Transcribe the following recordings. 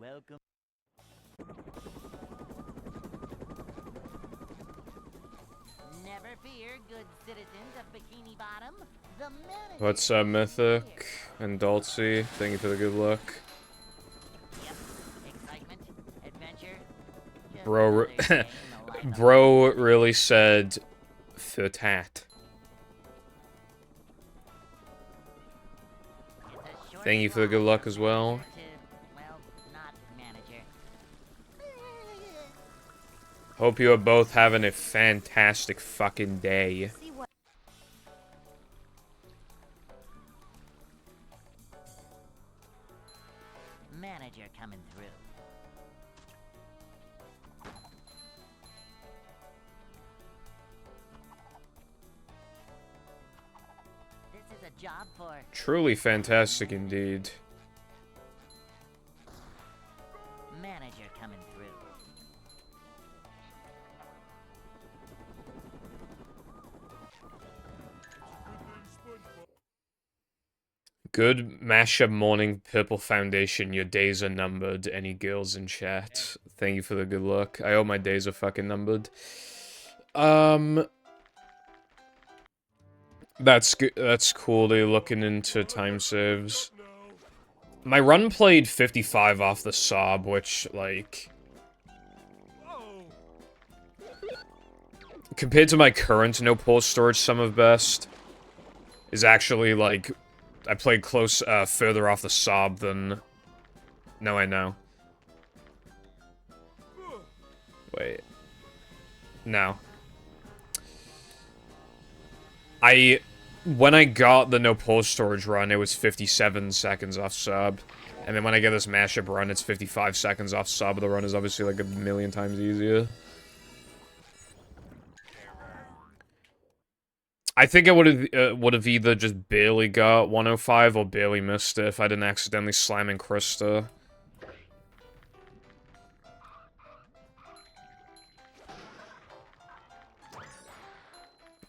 Welcome. Never fear, good citizens of Bikini Bottom. The manager. What's up, Mythic and Dulcie? Thank you for the good luck. Yep. Excitement, adventure. Just Bro, another day in the life of bro really said "fatat." It's a short Thank you for the good drive luck from as well. manager to, well, not manager. Hope you are both having a fantastic fucking day. See what manager coming through. This is a job for Truly fantastic indeed. manager coming through. Good mashup morning, Purple Foundation. Your days are numbered. Any girls in chat? Thank you for the good luck. I hope my days are fucking numbered. That's good. That's cool. They're looking into time saves. My run played 55 off the Sob, which, like, compared to my current no pulse storage sum of best, is actually, like, I played close, further off the Sob than... No, I know. Wait. No. When I got the no pulse storage run, it was 57 seconds off Sob. And then when I get this mashup run, it's 55 seconds off Sob. The run is obviously, like, a million times easier. I think I would have either just barely got 105 or barely missed it if I didn't accidentally slam in Krista.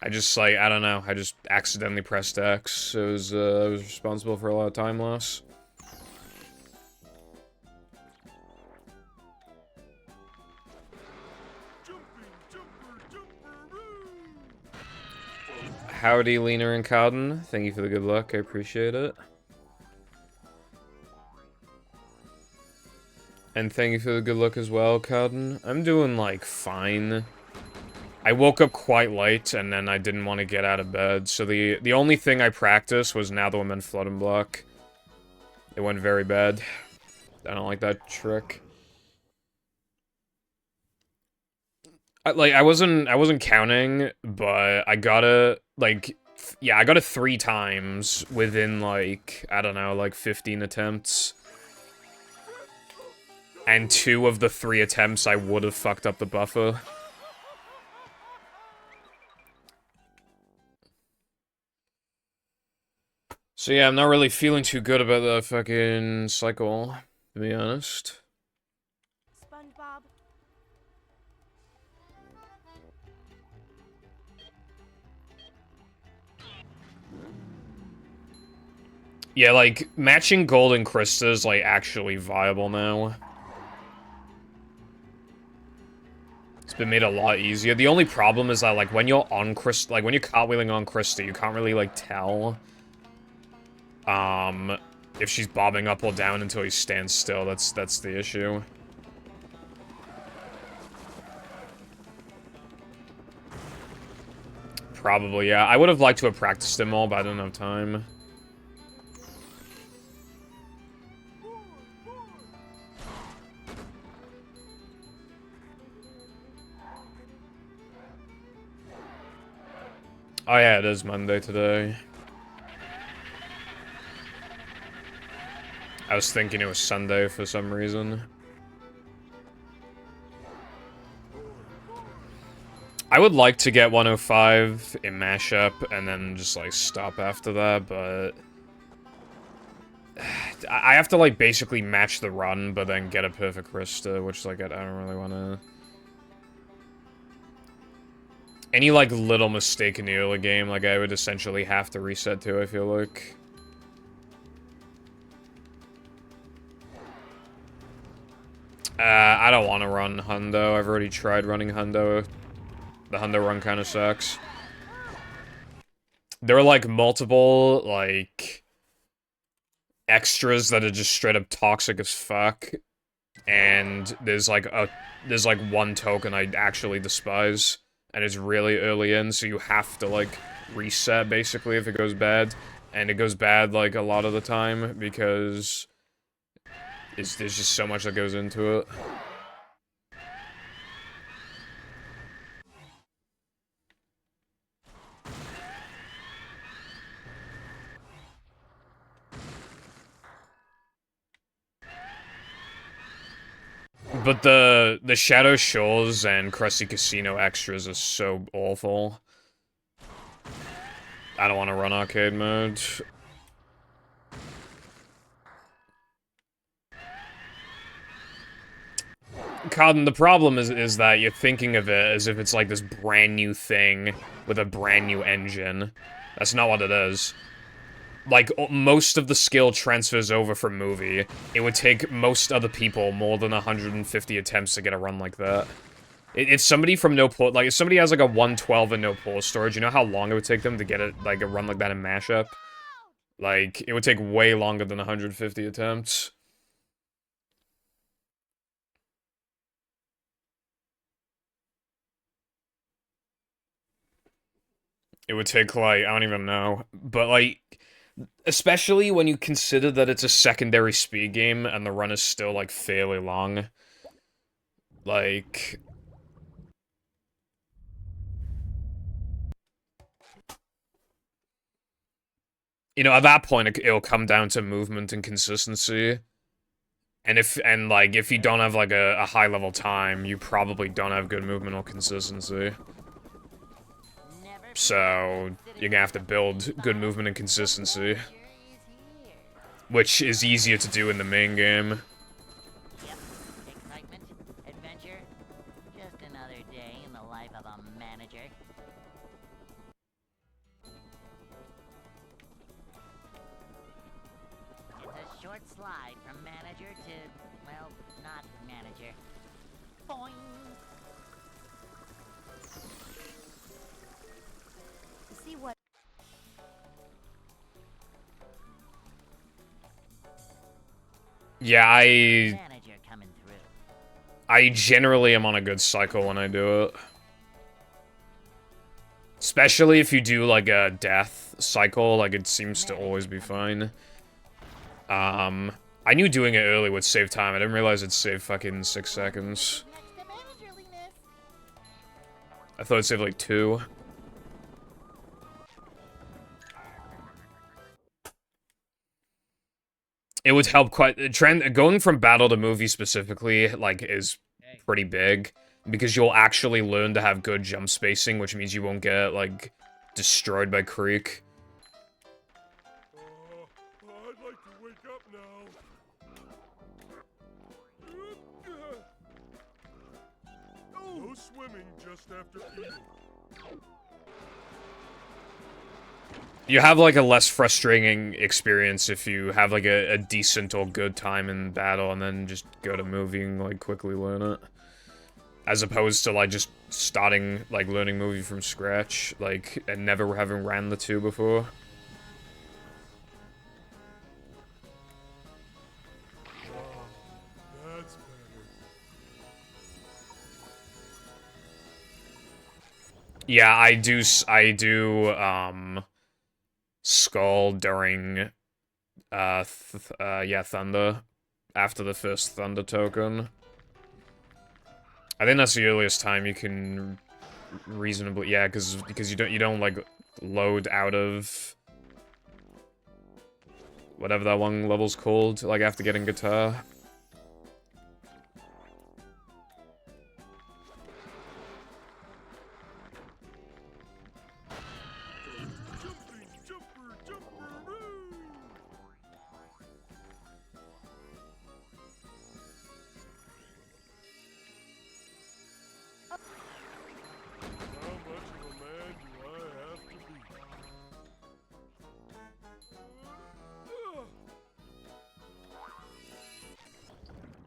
I just, like, I don't know. I just accidentally pressed X. It was responsible for a lot of time loss. Howdy, Leaner and Cowden. Thank you for the good luck. I appreciate it. And thank you for the good luck as well, Cowden. I'm doing, like, fine. I woke up quite late, and then I didn't want to get out of bed, so the only thing I practiced was Now the Women Flood and Block. It went very bad. I don't like that trick. I wasn't counting, but I got it, like, yeah, I got it 3 times within, like, I don't know, like, 15 attempts. And 2 of the 3 attempts, I would have fucked up the buffer. So yeah, I'm not really feeling too good about the fucking cycle, to be honest. SpongeBob. Yeah, like, matching gold and Krista is, like, actually viable now. It's been made a lot easier. The only problem is that, like, when you're on Krista, like, when you're cartwheeling on Krista, you can't really, like, tell, if she's bobbing up or down until you stand still. That's the issue. Probably, yeah. I would have liked to have practiced them all, but I didn't have time. Oh yeah, it is Monday today. I was thinking it was Sunday for some reason. I would like to get 105 in mashup and then just, like, stop after that, but... I have to, like, basically match the run, but then get a perfect Krista, which, like, I don't really want to... Any, like, little mistake in the early game, like, I would essentially have to reset to, I feel like. I don't want to run Hundo. I've already tried running Hundo. The Hundo run kind of sucks. There are, like, multiple, like, extras that are just straight up toxic as fuck. And there's, like, one token I actually despise. And it's really early in, so you have to, like, reset, basically, if it goes bad. And it goes bad, like, a lot of the time, because there's just so much that goes into it. But the Shadow Shores and Krusty Casino extras are so awful. I don't want to run arcade mode. Cotton, the problem is that you're thinking of it as if it's like this brand new thing with a brand new engine. That's not what it is. Like, most of the skill transfers over from movie. It would take most other people more than 150 attempts to get a run like that. If somebody from no port, like, if somebody has like a 112 and no port storage, you know how long it would take them to get it, like, a run like that in mashup? Like, it would take way longer than 150 attempts. It would take, like, I don't even know. But, like, especially when you consider that it's a secondary speed game and the run is still, like, fairly long. Like... You know, at that point, it'll come down to movement and consistency. And if you don't have, like, a high-level time, you probably don't have good movement or consistency. So, you're gonna have to build good movement and consistency. Which is easier to do in the main game. Yep, excitement, adventure, just another day in the life of a manager. It's a short slide from manager to, well, not manager. Boing! See what? Yeah, Manager coming through. I generally am on a good cycle when I do it. Especially if you do, like, a death cycle, like, it seems to always be fine. I knew doing it early would save time. I didn't realize it'd save fucking 6 seconds. Next to managerliness. I thought it'd save, like, 2. It would help quite... Going from battle to movie specifically, like, is pretty big. Because you'll actually learn to have good jump spacing, which means you won't get, like, destroyed by Creek. I'd like to wake up now. No swimming just after eating. You have, like, a less frustrating experience if you have, like, a decent or good time in battle and then just go to movie and, like, quickly learn it. As opposed to, like, just starting, like, learning movie from scratch, like, and never having ran the 2 before. That's better. Yeah, I do, Skull during, yeah, Thunder. After the first Thunder token. I think that's the earliest time you can reasonably, yeah, because you don't, like, load out of whatever that one level's called, like, after getting guitar.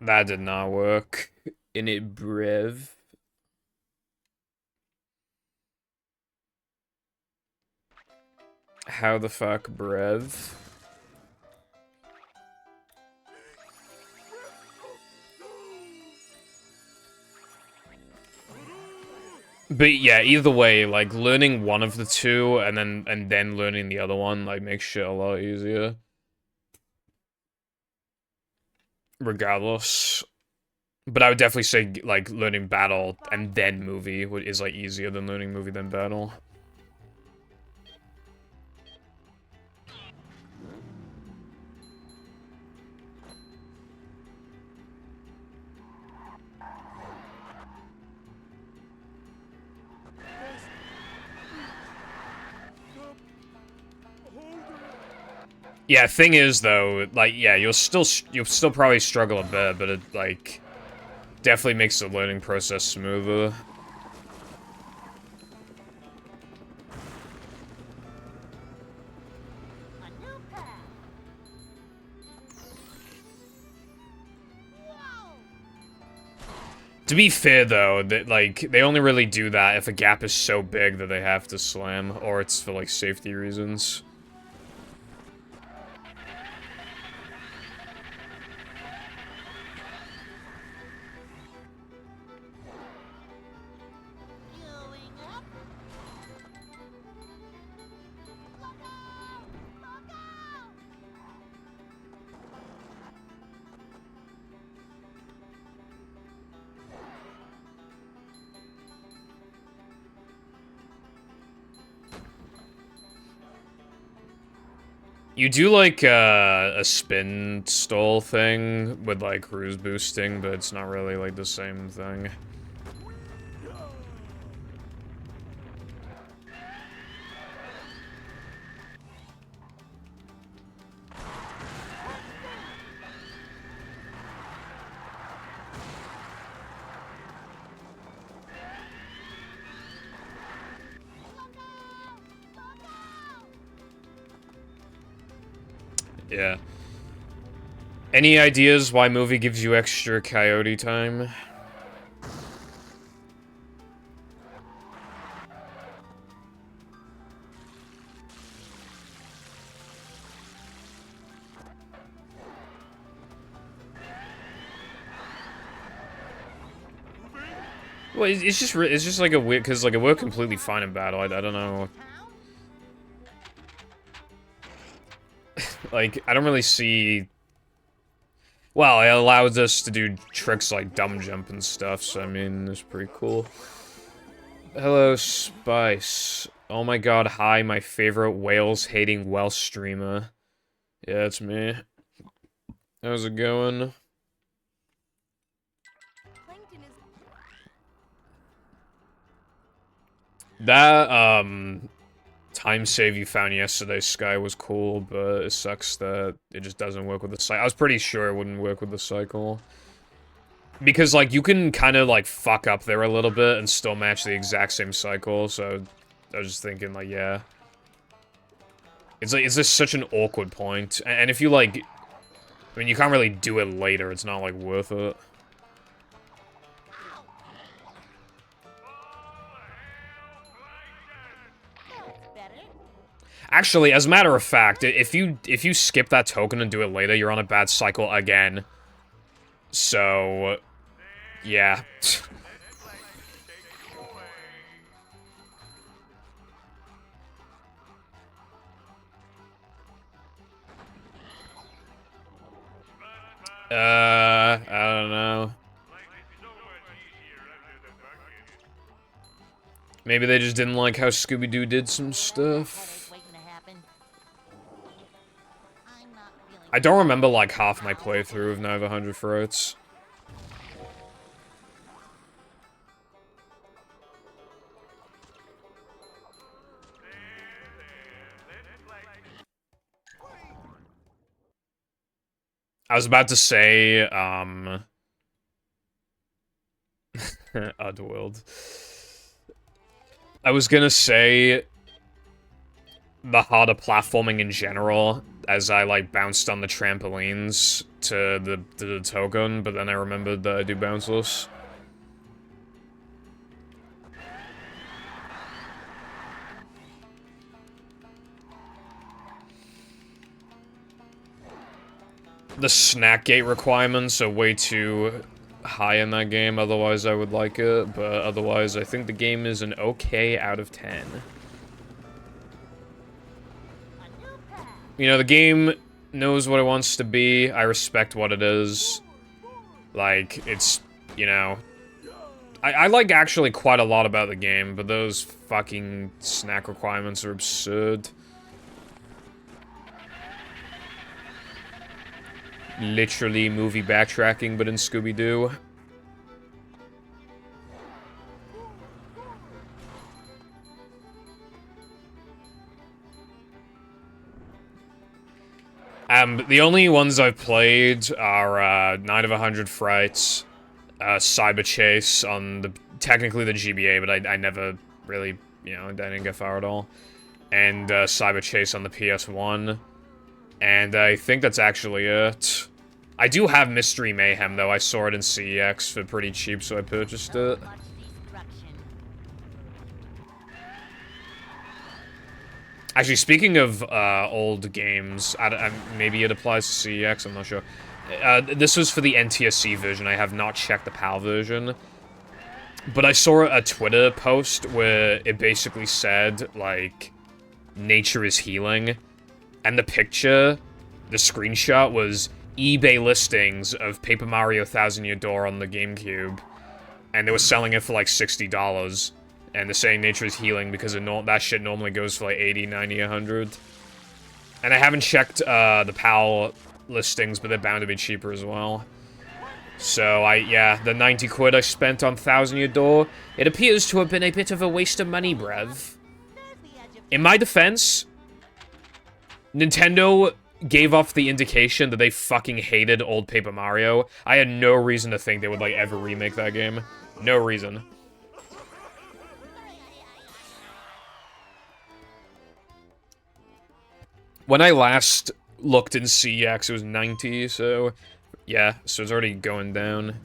That did not work. in it, bruv. How the fuck, bruv? But yeah, either way, like, learning one of the two and then learning the other one, like, makes shit a lot easier. Regardless. But I would definitely say, like, learning battle and then movie is, like, easier than learning movie then battle. Yeah, thing is, though, like, yeah, you'll still probably struggle a bit, but it, like, definitely makes the learning process smoother. To be fair, though, that, like, they only really do that if a gap is so big that they have to slam, or it's for, like, safety reasons. You do, like, a spin stall thing with, like, cruise boosting, but it's not really, like, the same thing. Yeah. Any ideas why movie gives you extra coyote time? Well, it's just like a weird, because, like, it worked completely fine in battle. I don't know. Like, I don't really see... Well, it allows us to do tricks like dumb jump and stuff, so, I mean, it's pretty cool. Hello, Spice. Oh my god, hi, my favorite whales-hating Welsh streamer. Yeah, it's me. How's it going? That, time save you found yesterday, Sky, was cool, but it sucks that it just doesn't work with the cycle. I was pretty sure it wouldn't work with the cycle. Because, like, you can kind of, like, fuck up there a little bit and still match the exact same cycle, so I was just thinking, like, yeah. It's like, it's just such an awkward point. And if you, like... I mean, you can't really do it later, it's not, like, worth it. Actually, as a matter of fact, if you skip that token and do it later, you're on a bad cycle again. So, yeah. I don't know. Maybe they just didn't like how Scooby-Doo did some stuff. I don't remember, like, half my playthrough of Night of 100 Fruits. I was about to say, Oddworld. I was gonna say the harder platforming in general, as I, like, bounced on the trampolines to the token, but then I remembered that I do bounceless. the snack gate requirements are way too high in that game, otherwise I would like it, but otherwise I think the game is an okay out of 10. You know, the game knows what it wants to be, I respect what it is. Like, it's, you know... I like actually quite a lot about the game, but those fucking snack requirements are absurd. Literally movie backtracking, but in Scooby-Doo. The only ones I've played are, Night of 100 Frights, Cyber Chase on the, technically the GBA, but I never really, you know, I didn't get far at all. And, Cyber Chase on the PS1. And I think that's actually it. I do have Mystery Mayhem, though. I saw it in CEX for pretty cheap, so I purchased it. Actually, speaking of old games, maybe it applies to CEX, I'm not sure. This was for the NTSC version. I have not checked the PAL version. But I saw a Twitter post where it basically said, like, nature is healing. And the picture, the screenshot, was eBay listings of Paper Mario Thousand Year Door on the GameCube. And they were selling it for like $60. And they're saying nature is healing because that shit normally goes for like 80, 90, 100. And I haven't checked the PAL listings, but they're bound to be cheaper as well. So yeah, the 90 quid I spent on Thousand Year Door, it appears to have been a bit of a waste of money, bruv. In my defense, Nintendo gave off the indication that they fucking hated old Paper Mario. I had no reason to think they would, like, ever remake that game. No reason. When I last looked in CEX, it was 90, so... yeah, so it's already going down.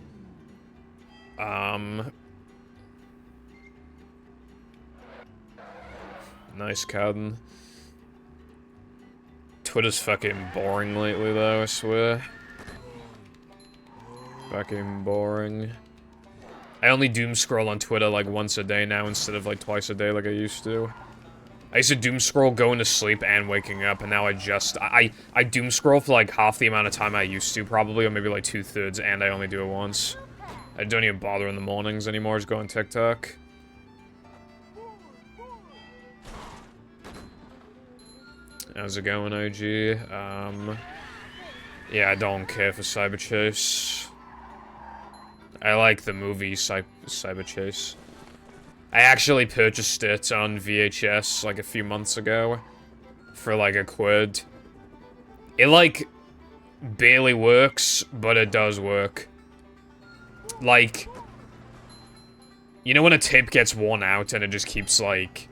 Nice, Cowden. Twitter's fucking boring lately, though, I swear. Fucking boring. I only doom scroll on Twitter like once a day now instead of like twice a day like I used to. I used to doom scroll going to sleep and waking up, and now I doom scroll for like half the amount of time I used to, probably, or maybe like 2/3, and I only do it once. I don't even bother in the mornings anymore, just go on TikTok. How's it going, OG? Yeah, I don't care for Cyber Chase. I like the movie Cyber Chase. I actually purchased it on VHS like a few months ago for like £1. It like barely works, but it does work. Like, you know when a tape gets worn out and it just keeps like...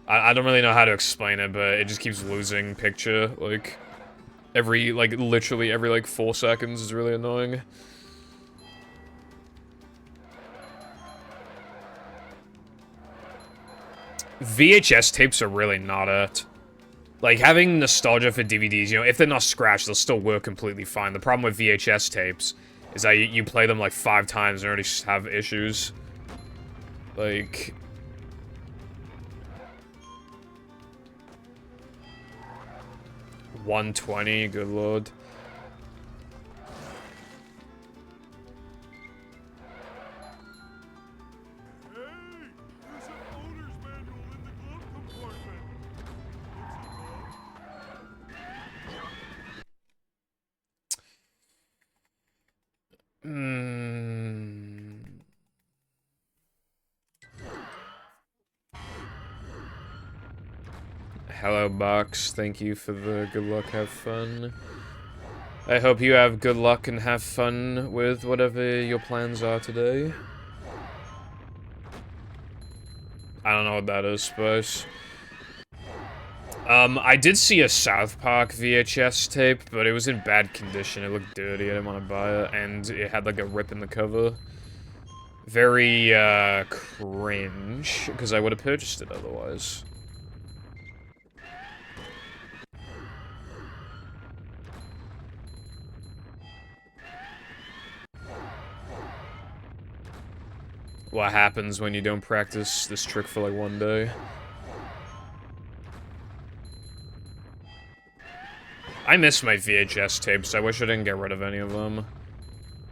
I don't really know how to explain it, but it just keeps losing picture, like, literally every, like, 4 seconds is really annoying. VHS tapes are really not it. Like, having nostalgia for DVDs, you know, if they're not scratched, they'll still work completely fine. The problem with VHS tapes is that you play them, like, 5 times and already have issues. Like... 120, good lord. Hey, there's an owner's manual in the glove compartment. Hello, Box. Thank you for the good luck, have fun. I hope you have good luck and have fun with whatever your plans are today. I don't know what that is, suppose. I did see a South Park VHS tape, but it was in bad condition. It looked dirty. I didn't want to buy it, and it had like a rip in the cover. Very, cringe, because I would have purchased it otherwise. what happens when you don't practice this trick for like one day. I miss my VHS tapes. I wish I didn't get rid of any of them.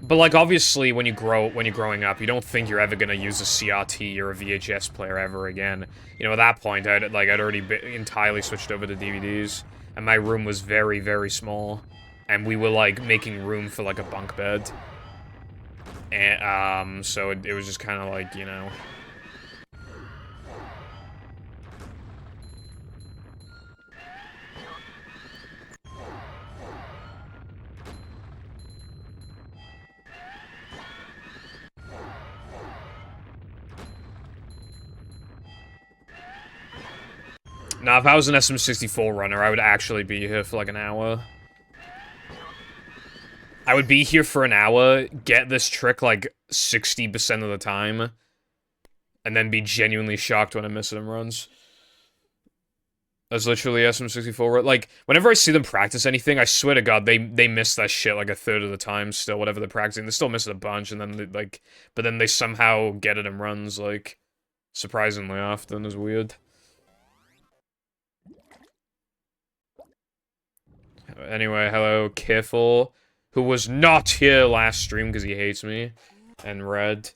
But like obviously when you're growing up, you don't think you're ever gonna use a CRT or a VHS player ever again. You know, at that point I'd already entirely switched over to DVDs, and my room was very, very small, and we were like making room for like a bunk bed. And so it was just kind of like, you know. Now, if I was an SM64 runner, I would actually be here for like an hour. I would be here for an hour, get this trick like 60% of the time, and then be genuinely shocked when I miss it in runs. That's literally SM64. Like, whenever I see them practice anything, I swear to God, they miss that shit like a third of the time still, whatever they're practicing. They still miss it a bunch, and then they, like, but then they somehow get it in runs, like, surprisingly often. Is weird. Anyway, hello, Careful, who was not here last stream because he hates me, and Red.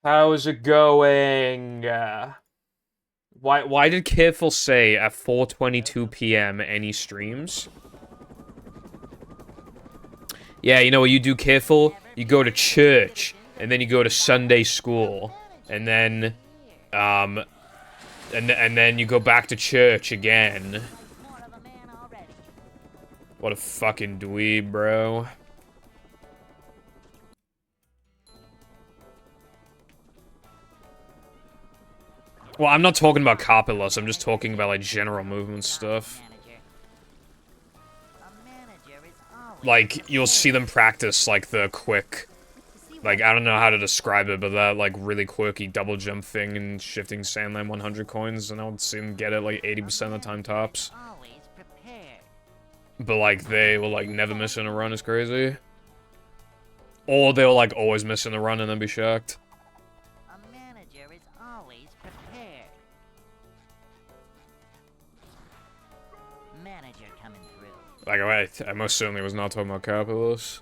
How's it going? Why did Careful say at 4:22 p.m. any streams? Yeah, you know what you do, Careful? You go to church, and then you go to Sunday school, and then, and then you go back to church again. What a fucking dweeb, bro. Well, I'm not talking about carpet loss, I'm just talking about, like, general movement stuff. Like, you'll see them practice, like, the quick... Like, I don't know how to describe it, but that, like, really quirky double jump thing and shifting Sandland 100 coins, and I would see them get it, like, 80% of the time tops. But, like, they will, like, never miss in a run is crazy. Or they'll, like, always miss in a run and then be shocked. A manager is always prepared. Manager coming through. Like, wait, I most certainly was not talking about Capitals.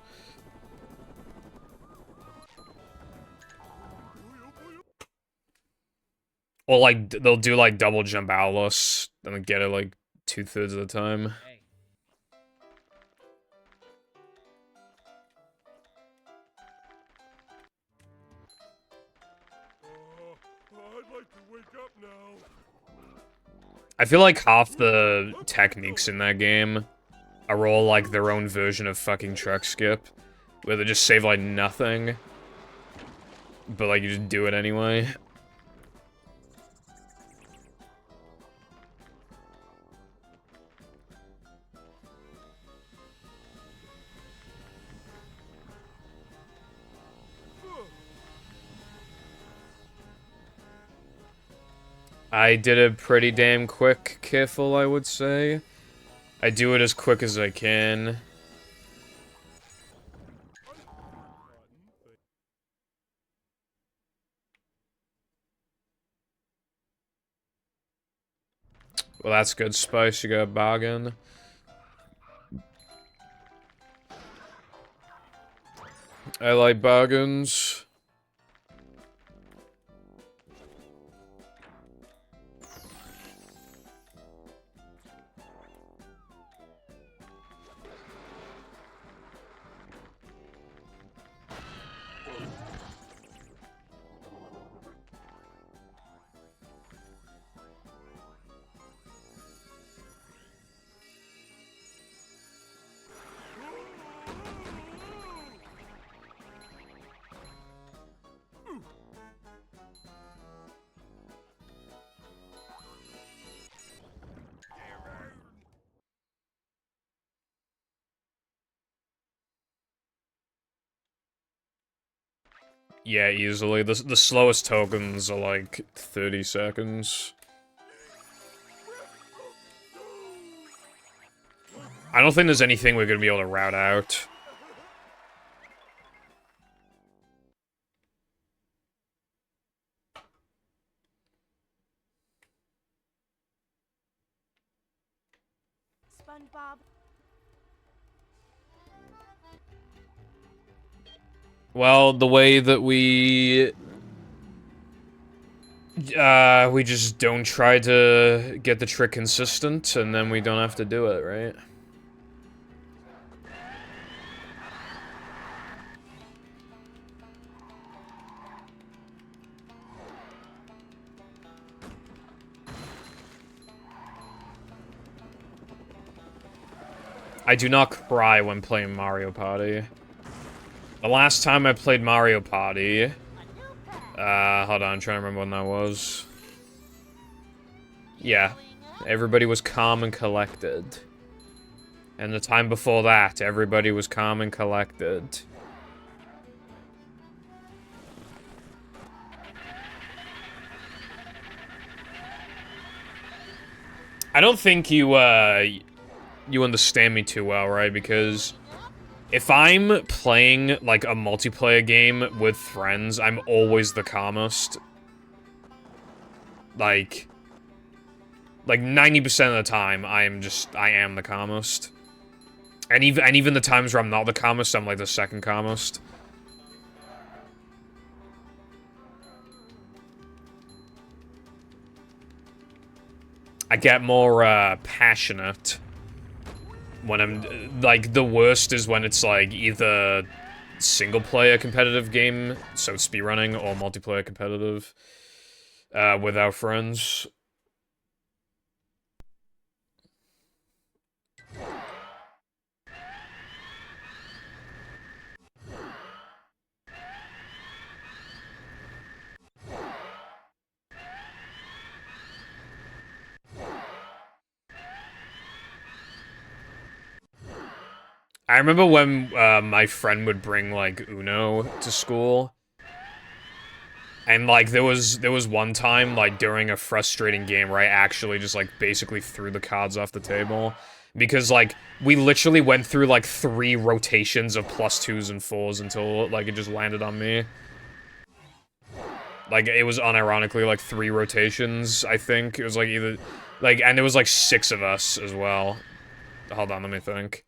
Or, like, they'll do, like, double jump outlaws, and then get it, like, 2/3 of the time. I'd like to wake up now. I feel like half the techniques in that game are all, like, their own version of fucking truck skip, where they just save, like, nothing, but, like, you just do it anyway. I did it pretty damn quick, Careful, I would say. I do it as quick as I can. Well, that's good, Spice. You got a bargain. I like bargains. Yeah, easily. The slowest tokens are like 30 seconds. I don't think there's anything we're gonna be able to route out. Well, the way that we just don't try to get the trick consistent, and then we don't have to do it, right? I do not cry when playing Mario Party. The last time I played Mario Party... hold on, I'm trying to remember when that was. Yeah, everybody was calm and collected. And the time before that, everybody was calm and collected. I don't think you understand me too well, right? Because if I'm playing, like, a multiplayer game with friends, I'm always the calmest. Like 90% of the time, I am the calmest. And even the times where I'm not the calmest, I'm, like, the second calmest. I get more, passionate when I'm, like, the worst is when it's, like, either single-player competitive game, so speedrunning, or multiplayer competitive, with our friends. I remember when my friend would bring, like, Uno to school. And, like, there was one time, like, during a frustrating game where I actually just, like, basically threw the cards off the table. Because, like, we literally went through, like, 3 rotations of +2s and 4s until, like, it just landed on me. Like, it was unironically, like, 3 rotations, I think. It was, like, either... Like, and there was, like, 6 of us as well. Hold on, let me think.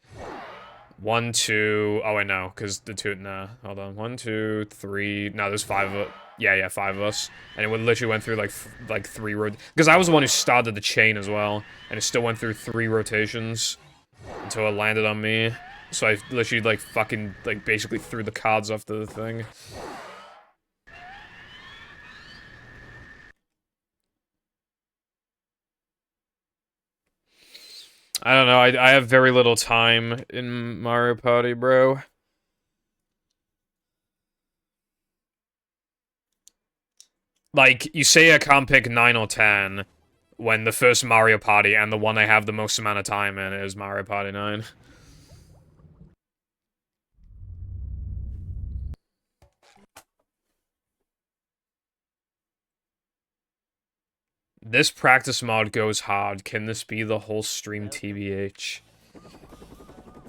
1, 2... Oh, wait, no, because the 2... Nah, hold on. 1, 2, 3... No, there's 5 of... Yeah, 5 of us. And it literally went through, like 3 because I was the one who started the chain as well. And it still went through 3 rotations until it landed on me. So I literally, like, fucking, like, basically threw the cards off the thing. I don't know, I have very little time in Mario Party, bro. Like, you say I can't pick 9 or 10, when the first Mario Party and the one I have the most amount of time in is Mario Party 9. This practice mod goes hard. Can this be the whole stream TBH?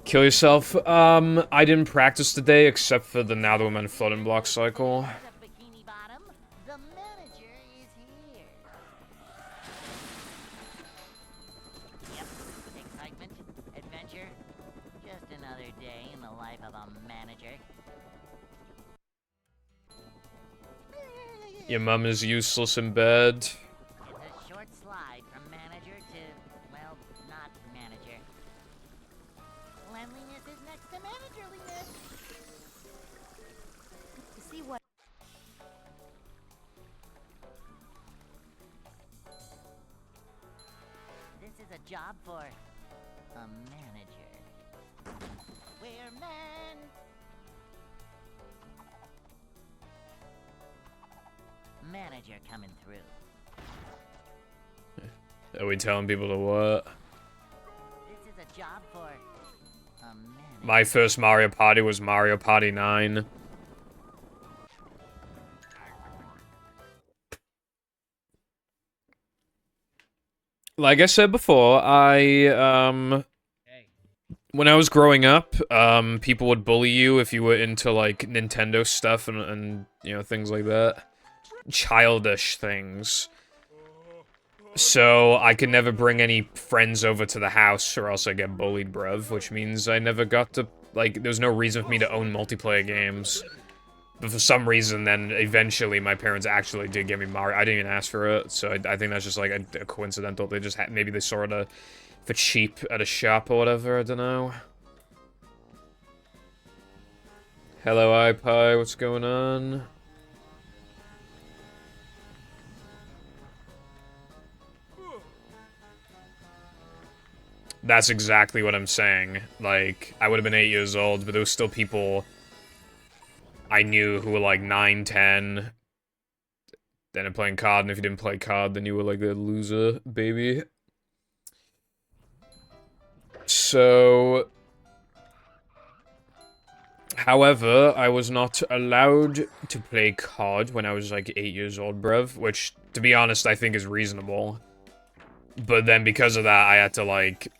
Kill yourself? I didn't practice today except for the Now the Women floating block cycle. Bikini Bottom, the manager is here. Yep, excitement, adventure, just another day in the life of a manager. Your mum is useless in bed. It's a short slide from manager to, well, not manager. Cleanliness is next to managerliness. See what? This is a job for a manager. We're men. Manager coming through. Are we telling people to what? This is a job for a manager. My first Mario Party was Mario Party 9. Like I said before, when I was growing up, people would bully you if you were into, like, Nintendo stuff and you know, things like that. Childish things. So, I could never bring any friends over to the house or else I get bullied, bruv, which means I never got to, like, there was no reason for me to own multiplayer games. But for some reason, then eventually my parents actually did get me Mario. I didn't even ask for it, so I think that's just like a coincidental. They just maybe they saw it for cheap at a shop or whatever. I don't know. Hello, iPie. What's going on? That's exactly what I'm saying. Like, I would have been 8 years old, but there was still people I knew who were like 9, 10. Then I'm playing COD, and if you didn't play COD, then you were like a loser, baby. So... However, I was not allowed to play COD when I was like 8 years old, bruv. Which, to be honest, I think is reasonable. But then because of that, I had to like...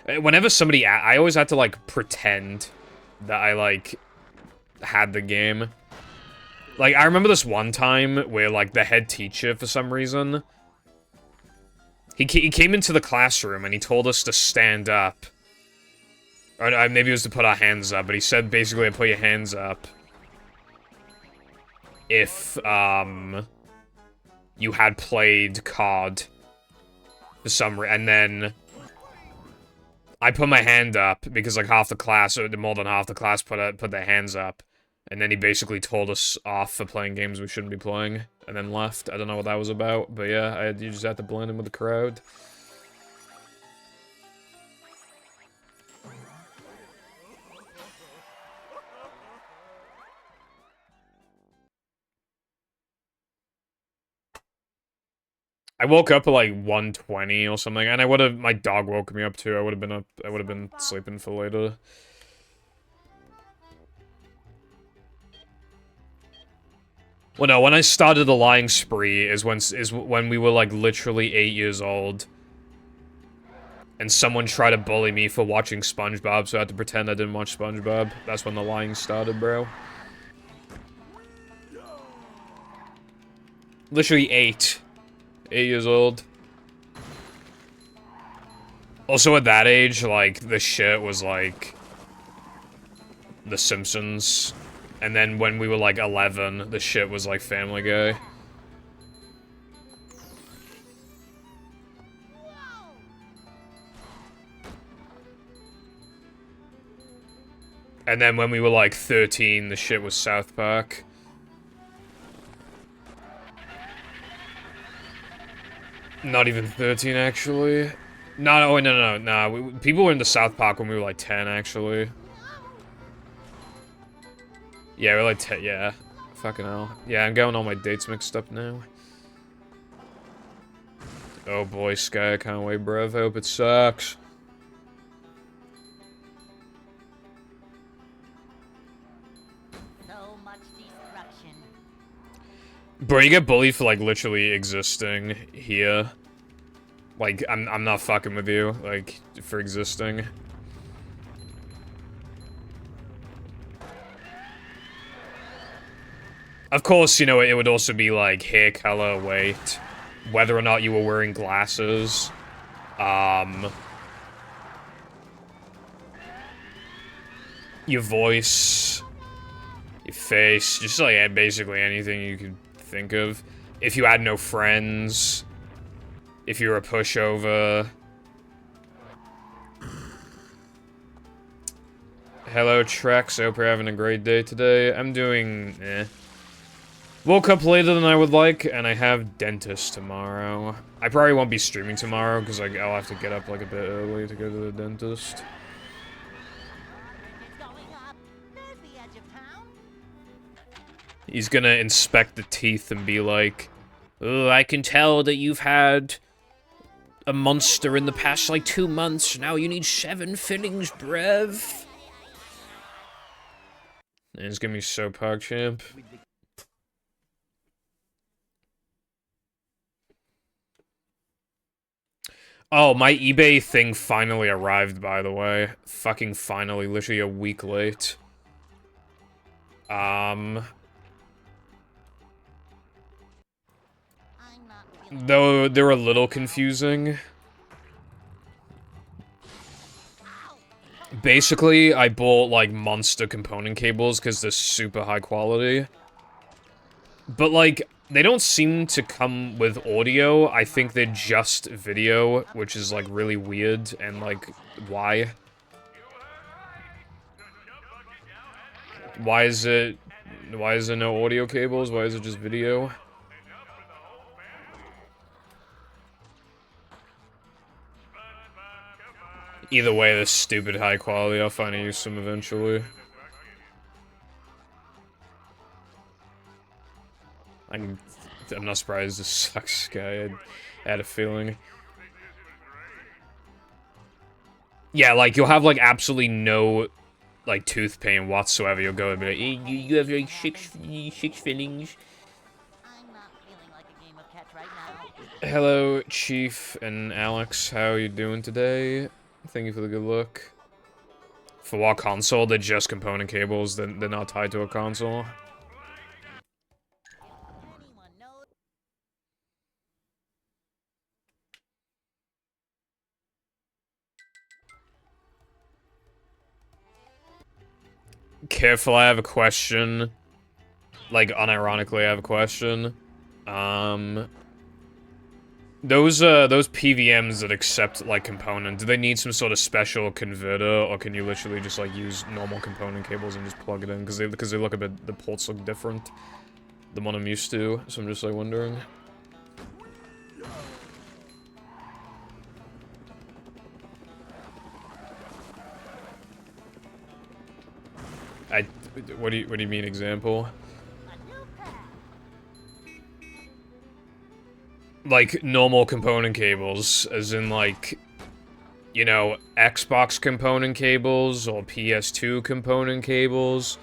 Whenever somebody... I always had to like pretend that I like had the game. Like, I remember this one time where like the head teacher, for some reason... He came into the classroom and he told us to stand up. Or maybe it was to put our hands up, but he said basically to put your hands up if, you had played COD for some reason. And then I put my hand up because like half the class, or more than half the class put their hands up. And then he basically told us off for playing games we shouldn't be playing, and then left. I don't know what that was about, but yeah, you just have to blend in with the crowd. I woke up at like 1:20 or something, and my dog woke me up too. I would have been sleeping for later. Well, no, when I started the lying spree is when we were like literally 8 years old. And someone tried to bully me for watching SpongeBob, so I had to pretend I didn't watch SpongeBob. That's when the lying started, bro. Literally 8 years old. Also at that age, like, the shit was like The Simpsons. And then when we were like 11, the shit was like Family Guy. And then when we were like 13, the shit was South Park. Not even 13, actually. No, oh, no. People were into South Park when we were like 10, actually. Yeah, we're like 10, yeah. Fucking hell. Yeah, I'm getting all my dates mixed up now. Oh boy, Sky, I can't wait, bruv. I hope it sucks. So much destruction. Bro, you get bullied for like literally existing here. Like, I'm not fucking with you, like, for existing. Of course, you know, it would also be like hair color, weight, whether or not you were wearing glasses, your voice, your face, just like basically anything you could think of. If you had no friends, if you were a pushover. Hello, Trex. I hope you're having a great day today. I'm doing, eh. Woke up later than I would like, and I have dentist tomorrow. I probably won't be streaming tomorrow, because like, I'll have to get up like a bit early to go to the dentist. It's going up. There's the edge of town. He's gonna inspect the teeth and be like, "Oh, I can tell that you've had a monster in the past like 2 months. Now you need 7 fillings, bruv." And it's gonna be so PogChamp. Oh, my eBay thing finally arrived, by the way. Fucking finally, literally a week late. Though they're a little confusing. Basically, I bought, like, monster component cables because they're super high quality. But, like, they don't seem to come with audio. I think they're just video, which is, like, really weird, and, like, why? Why is there no audio cables? Why is it just video? Either way, they're stupid high quality. I'll find a use them eventually. I'm not surprised this sucks, guy. I had a feeling. Yeah, like, you'll have, like, absolutely no, like, tooth pain whatsoever. You'll go and be like, hey, you have, like, six fillings. I'm not feeling like a game of catch right now. Hello, Chief and Alex. How are you doing today? Thank you for the good look. For what console? They're just component cables. They're not tied to a console. Anyone knows? Careful, I have a question. Like, unironically, I have a question. Those PVMs that accept, like, component, do they need some sort of special converter, or can you literally just, like, use normal component cables and just plug it in? Because they look a bit, the ports look different than what I'm used to, so I'm just, like, wondering. What do you mean, example? Like, normal component cables, as in, like, you know, Xbox component cables, or PS2 component cables,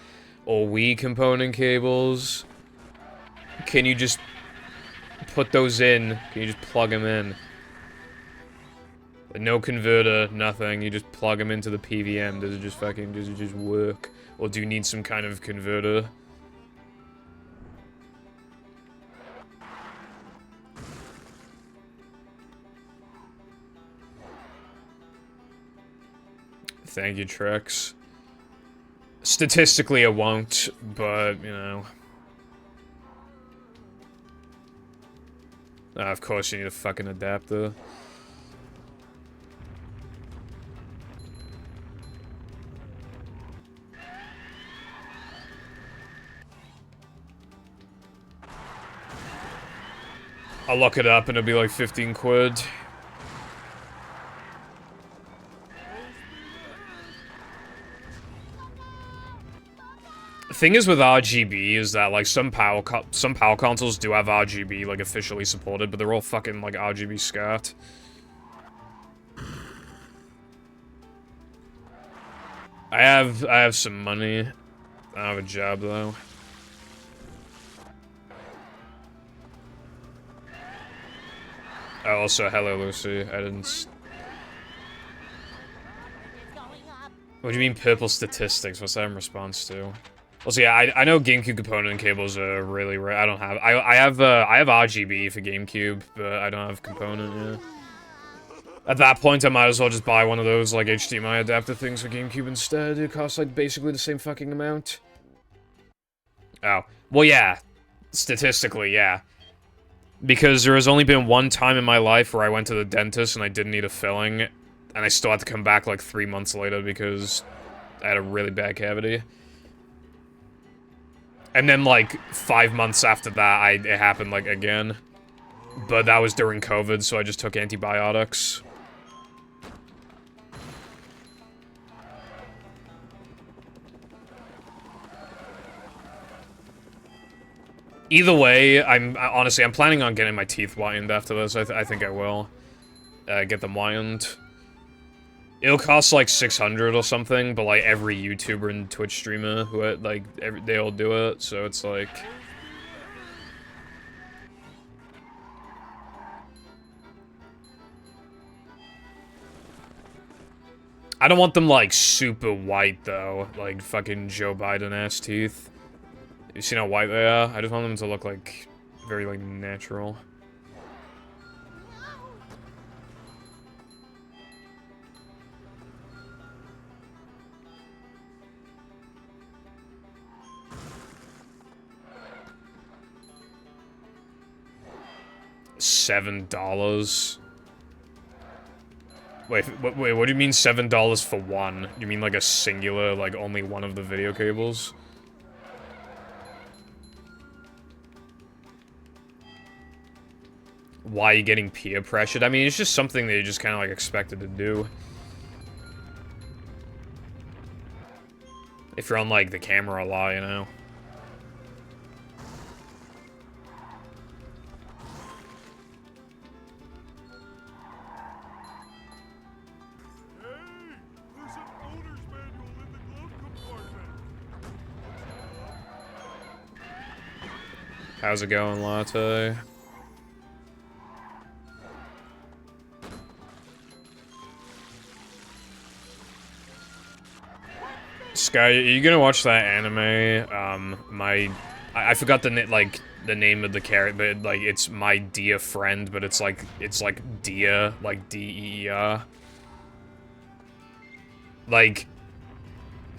or Wii component cables. Can you just put those in? Can you just plug them in? No converter, nothing. You just plug them into the PVM. Does it just work? Or do you need some kind of converter? Thank you, Trex. Statistically, it won't, but, you know. Of course you need a fucking adapter. I'll look it up and it'll be like 15 quid. The thing is with RGB is that, like, some power consoles do have RGB, like, officially supported, but they're all fucking, like, RGB scat. I have some money. I don't have a job, though. Oh, also, hello, Lucy. I didn't... What do you mean, purple statistics? What's that in response to? Also, yeah, I know GameCube component cables are really rare. I don't have... I have RGB for GameCube, but I don't have component, yeah. At that point, I might as well just buy one of those, like, HDMI adapter things for GameCube instead. It costs, like, basically the same fucking amount. Oh. Well, yeah. Statistically, yeah. Because there has only been one time in my life where I went to the dentist and I didn't need a filling, and I still had to come back, like, 3 months later because I had a really bad cavity. And then, like, 5 months after that, it happened, like, again. But that was during COVID, so I just took antibiotics. Either way, honestly, I'm planning on getting my teeth whitened after this. I think I will. Get them whitened. It'll cost like 600 or something, but like every YouTuber and Twitch streamer who they all do it, so it's like... I don't want them like super white though, like fucking Joe Biden-ass teeth. You seen how white they are? I just want them to look like very like natural. $7. Wait, what do you mean $7 for one? You mean like a singular, like only one of the video cables? Why are you getting peer pressured? I mean, it's just something that you just kind of like expected to do. If you're on like the camera a lot, you know? There's an owner's manual in the glove compartment. How's it going, Latte? Sky, are you gonna watch that anime? I forgot the name of the character, but like it's My Dear Friend, but it's like Dear, like D-E-E-R. Like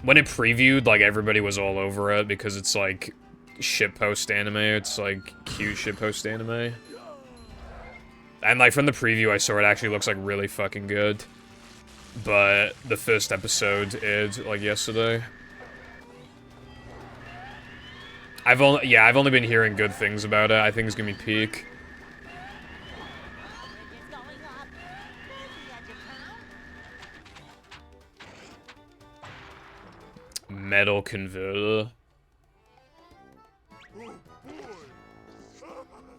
when it previewed, like everybody was all over it because it's like shitpost anime. It's like cute shitpost anime. And like from the preview I saw, it actually looks like really fucking good. But the first episode aired like yesterday. I've only been hearing good things about it. I think it's gonna be peak. It's going up. There's the edge of town. Metal converter.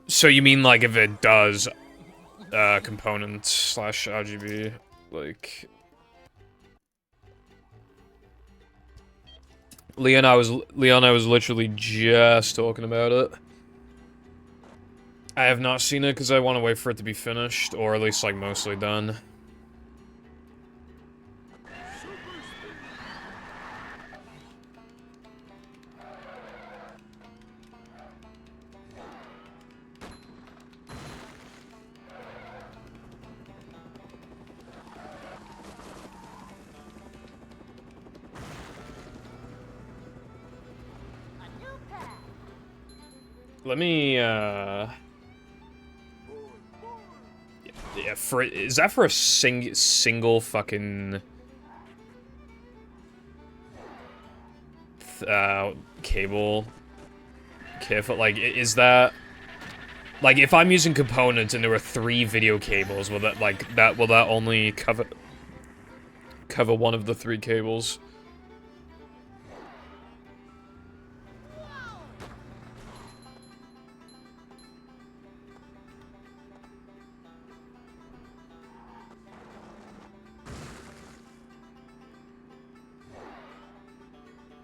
So you mean like if it does component slash RGB, like Leon, I was literally just talking about it. I have not seen it because I want to wait for it to be finished, or at least like mostly done. A new path. Let me, is that for a single fucking, cable? Careful, like, is that, like, if I'm using components and there were 3 video cables, will that, like, will that only cover one of the 3 cables?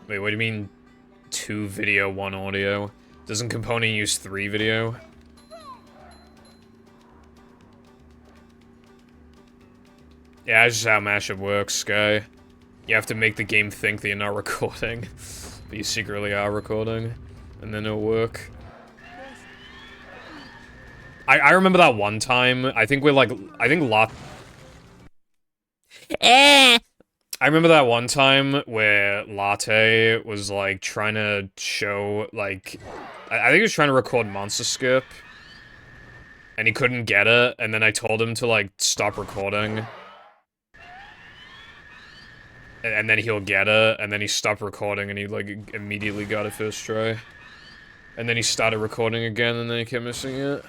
Wait, what do you mean 2 video, 1 audio? Doesn't component use 3 video? Yeah, that's just how mashup works, Sky. You have to make the game think that you're not recording, but you secretly are recording, and then it'll work. I remember that one time, I think I remember that one time where Latte was, like, trying to show, like... I think he was trying to record Monster Skip. And he couldn't get it, and then I told him to, like, stop recording. And then he'll get it, and then he stopped recording, and he, like, immediately got it first try. And then he started recording again, and then he kept missing it.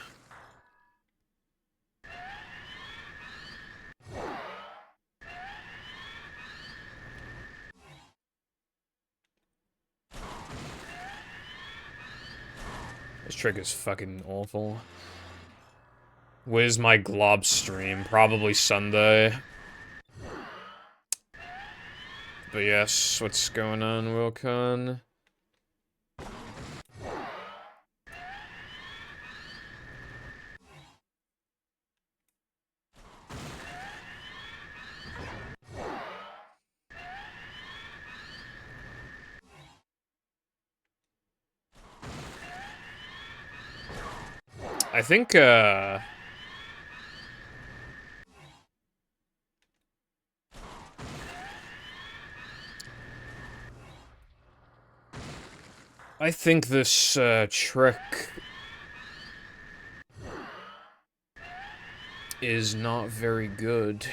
This trick is fucking awful. Where's my glob stream? Probably Sunday. But yes, what's going on, Wilcon? I think, I think this, trick... is not very good.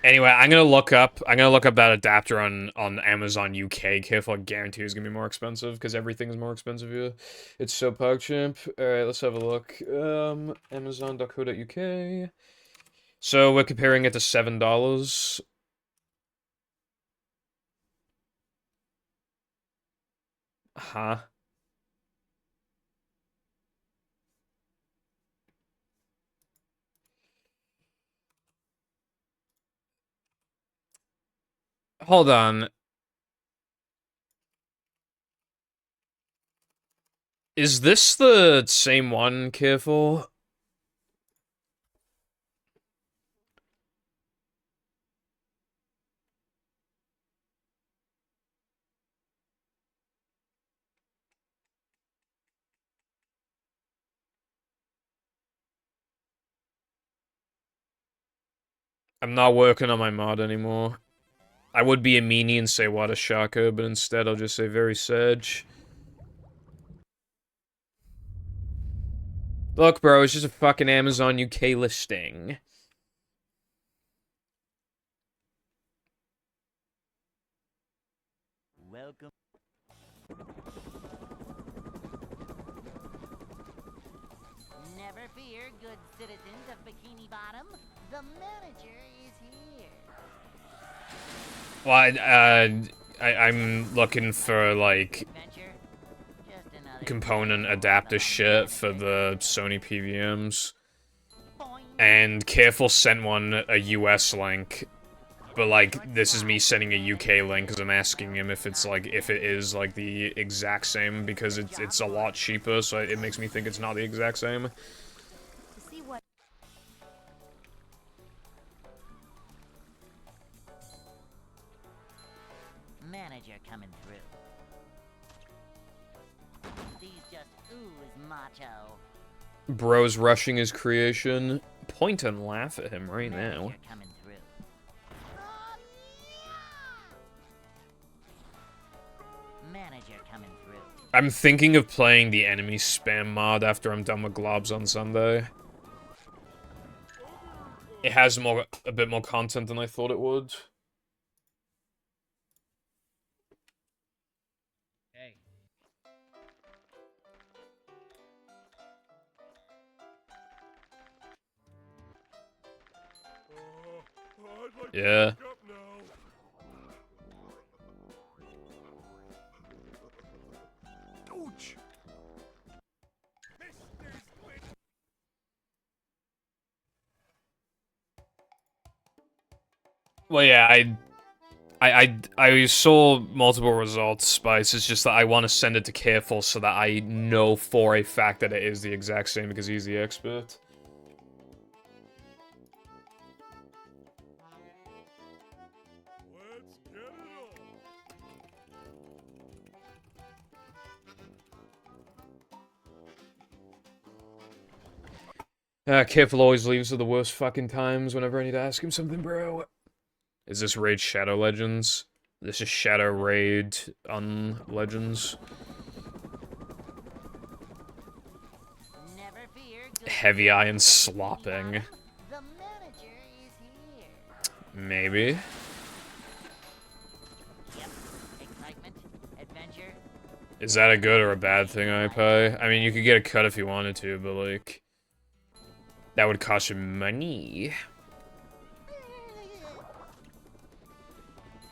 Anyway, I'm gonna look up that adapter on Amazon UK. Careful, I guarantee it's gonna be more expensive because everything's more expensive here. It's so PogChamp. Alright, let's have a look. Amazon.co.uk. So we're comparing it to $7. Huh? Hold on. Is this the same one, Careful? I'm not working on my mod anymore. I would be a meanie and say what a shocker, but instead I'll just say very sedge. Look, bro, it's just a fucking Amazon UK listing. Welcome. Never fear, good citizens of Bikini Bottom. The manager is here. Well, I'm looking for, like, Adventure. Just another component day in the life adapter of a shit for manager. the Sony PVMs. Boing. And Careful sent one a US link. But, like, this is me sending a UK link because I'm asking him if it's, like, if it is, like, the exact same because it's a lot cheaper, so it makes me think it's not the exact same. To see what Manager coming through. These just ooze macho. Bro's rushing his creation. Point and laugh at him right now. Manager coming through. Manager coming through. I'm thinking of playing the enemy spam mod after I'm done with Globs on Sunday. It has a bit more content than I thought it would. Hey. I'd like Yeah. to wake up now. Ouch! Well, yeah, I saw multiple results, Spice. It's just that I want to send it to Careful so that I know for a fact that it is the exact same because he's the expert. Let's get it on. Careful always leaves at the worst fucking times whenever I need to ask him something, bro. Is this Raid Shadow Legends? This is Shadow Raid on Legends. Never fear, good Heavy Iron citizens of Bikini slopping. Bottom. The manager is here. Maybe. Yep. Excitement, adventure. Is that a good or a bad thing, I pay? I mean, you could get a cut if you wanted to, but, like... that would cost you money.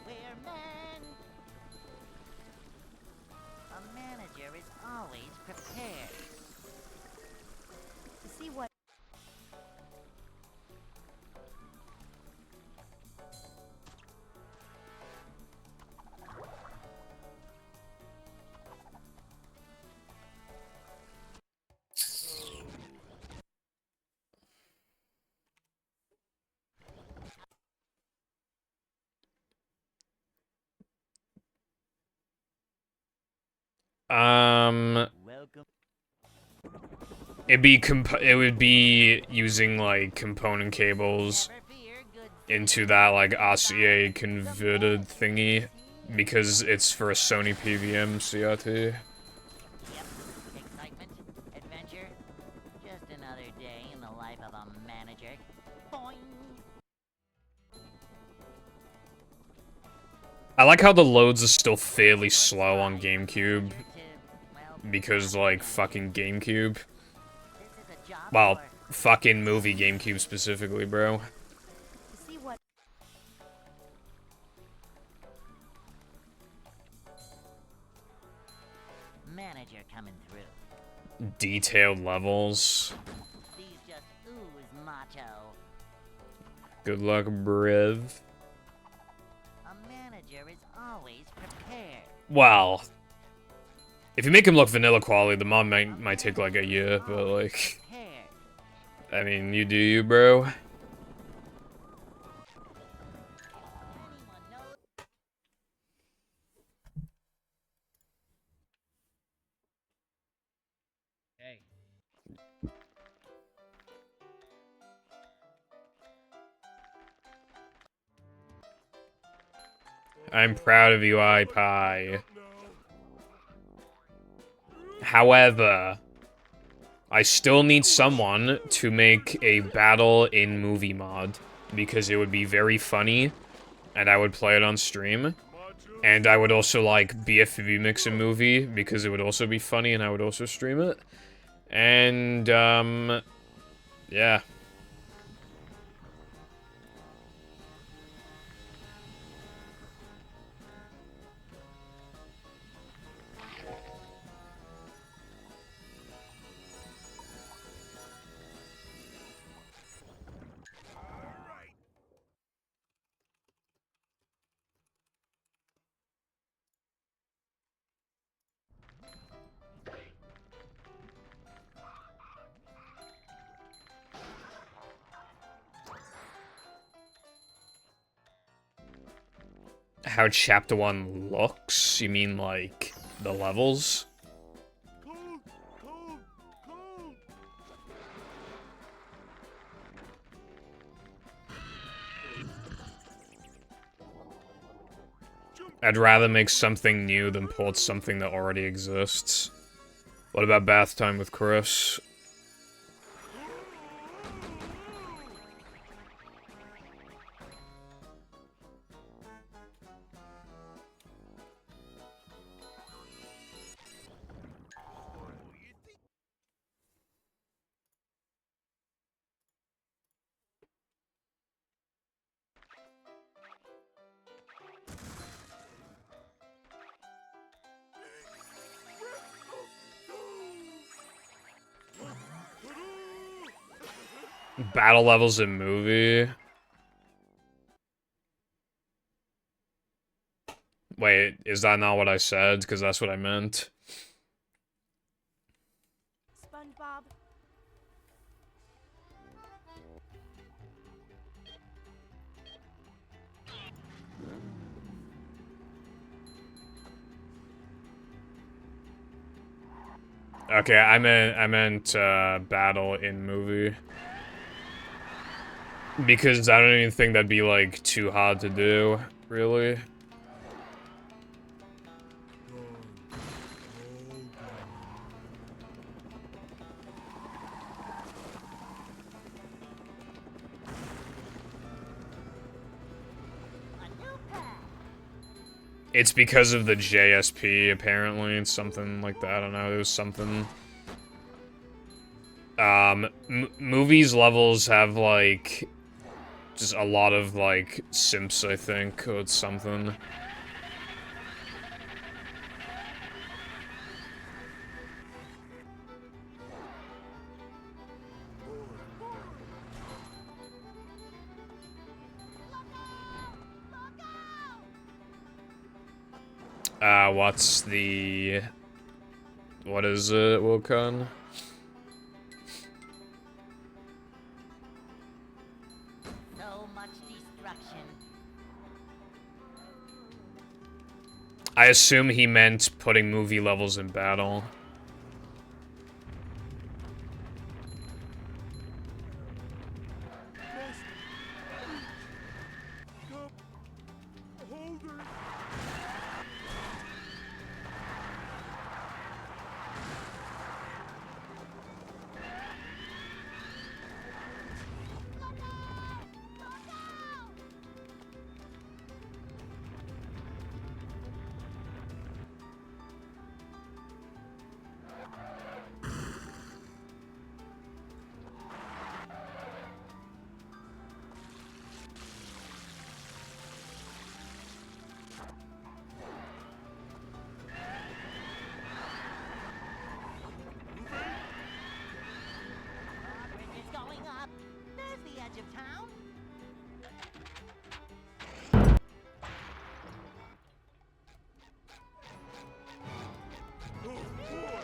We're men. A manager is always prepared. to see what Um... Welcome. It would be using like component cables Never fear, good into that like RCA converted thingy because it's for a Sony PVM CRT. Yep. Excitement, adventure, just another day in the life of a manager. Boing. I like how the loads are still fairly slow on GameCube To, well, because like fucking GameCube. this is a job Well, for fucking movie GameCube specifically, bro. To see what manager coming through. Detailed levels. These just ooze macho. Good luck, bruv. A manager is always prepared. Well, if you make him look vanilla quality, the mod might take like a year, but like, Prepared. I mean, you do you, bro. Anyone knows? Hey. I'm proud of you, iPie. However, I still need someone to make a battle in movie mod because it would be very funny, and I would play it on stream. And I would also like BFB mix a movie because it would also be funny and I would also stream it. And yeah. How chapter 1 looks? You mean like the levels? Cold, cold, cold. I'd rather make something new than port something that already exists. What about bath time with Chris? Battle levels in movie? Wait, is that not what I said? Because that's what I meant. SpongeBob? Okay, I meant battle in movie. Because I don't even think that'd be like too hard to do, really. A new pack. It's because of the JSP, apparently. It's something like that. I don't know. It was something. Movies levels have, like, just a lot of, like, simps, I think. Or it's something. What's the... What is it, Wilcon? So much destruction. I assume he meant putting movie levels in battle. of town? Oh, boy.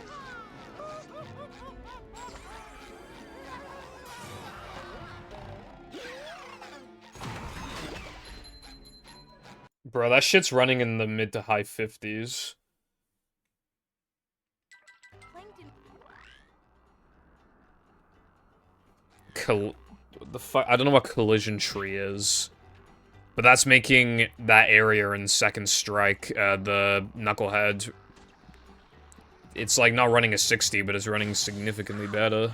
Bro, that shit's running in the mid to high 50s. Plankton. The fuck? I don't know what collision tree is. But that's making that area in Second Strike, the Knucklehead. It's like not running a 60, but it's running significantly better.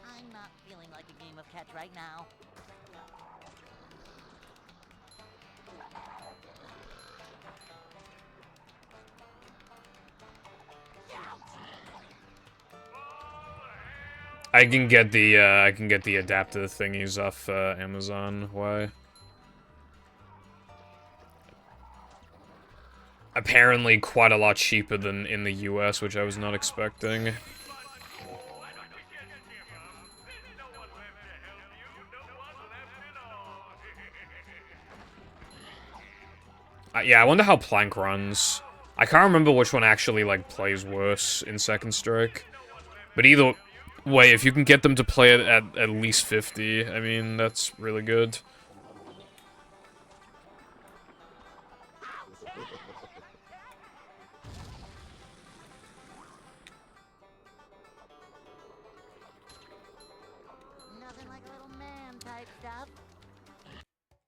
I'm not feeling like a game of catch right now. I can get the adaptive thingies off Amazon. Why? Apparently quite a lot cheaper than in the US, which I was not expecting. Yeah, I wonder how Plank runs. I can't remember which one actually, like, plays worse in Second Strike. But either way, if you can get them to play it at least 50, I mean, that's really good. Nothing like a little man type stuff.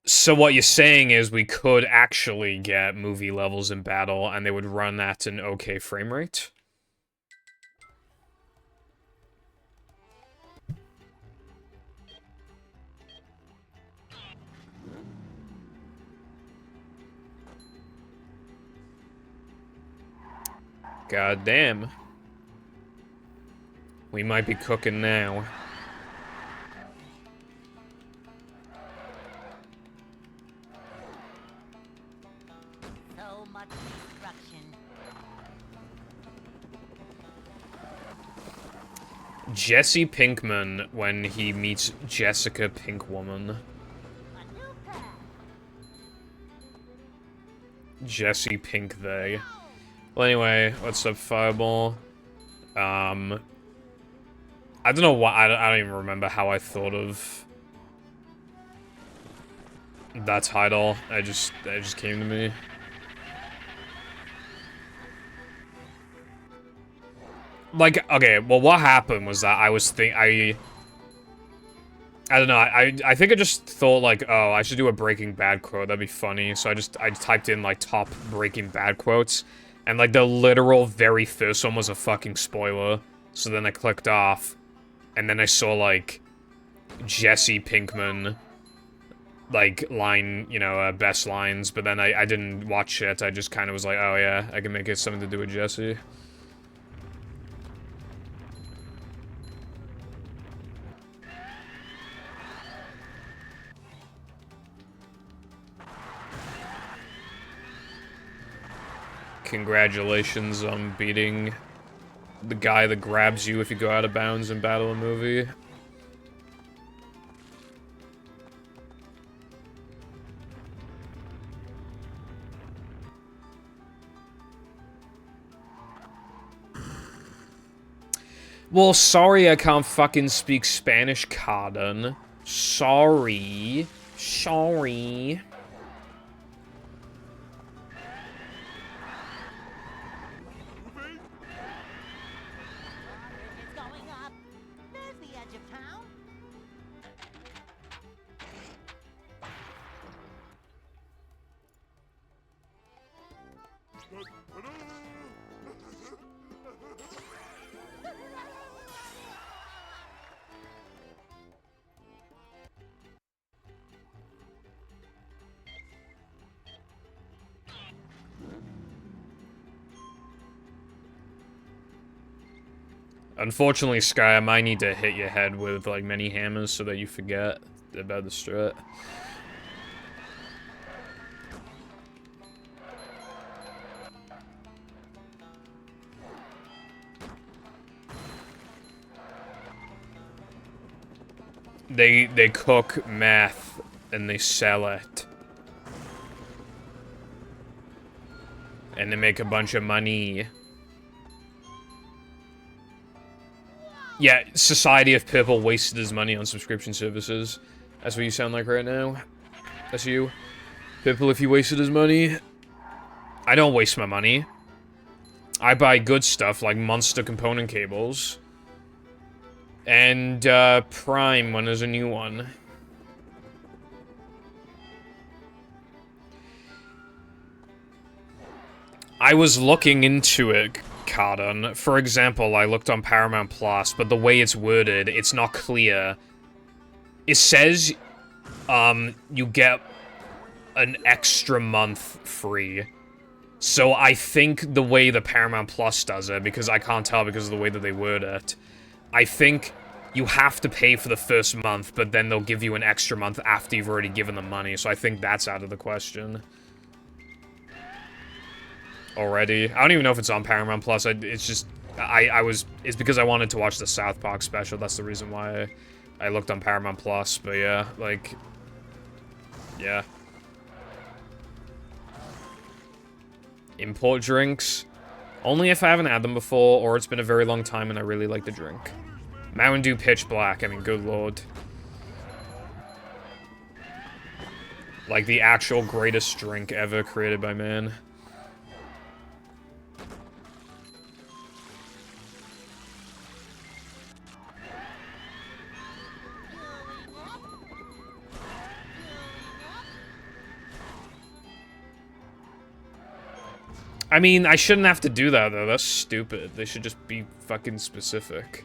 So what you're saying is we could actually get movie levels in battle, and they would run at an okay frame rate? God damn. We might be cooking now. So much destruction. Jesse Pinkman when he meets Jessica Pinkwoman. A new path. Jesse Pink they. Well, anyway, what's up, Fireball? I don't know why. I don't even remember how I thought of that title. It just came to me. Like, okay, well, what happened was that I don't know, I think I just thought, like, oh, I should do a Breaking Bad quote, that'd be funny, so I typed in, like, top Breaking Bad quotes, and, like, the literal very first one was a fucking spoiler, so then I clicked off, and then I saw, like, Jesse Pinkman, like, line, you know, best lines, but then I didn't watch it, I just kind of was like, oh yeah, I can make it something to do with Jesse. Congratulations on beating the guy that grabs you if you go out of bounds in Battle of Movie. Well, sorry I can't fucking speak Spanish, Carden. Sorry. Sorry. Moving? It's going up. There's the edge of town. Unfortunately, Sky, I might need to hit your head with, like, many hammers so that you forget about the strat. They cook meth and they sell it. And they make a bunch of money. Yeah, Society of Pipple wasted his money on subscription services. That's what you sound like right now. That's you. Pipple, if he wasted his money. I don't waste my money. I buy good stuff like Monster component cables. And, Prime when there's a new one. I was looking into it, Cardon. For example, I looked on Paramount Plus, but the way it's worded, it's not clear. It says, you get an extra month free. So I think the way the Paramount Plus does it, because I can't tell because of the way that they word it, I think you have to pay for the first month, but then they'll give you an extra month after you've already given them money, so I think that's out of the question. Already. I don't even know if it's on Paramount Plus. It's just, it's because I wanted to watch the South Park special. That's the reason why I looked on Paramount Plus. But yeah, like, yeah. Import drinks. Only if I haven't had them before, or it's been a very long time and I really like the drink. Mountain Dew Pitch Black. I mean, good lord. Like the actual greatest drink ever created by man. I mean, I shouldn't have to do that, though. That's stupid. They should just be fucking specific.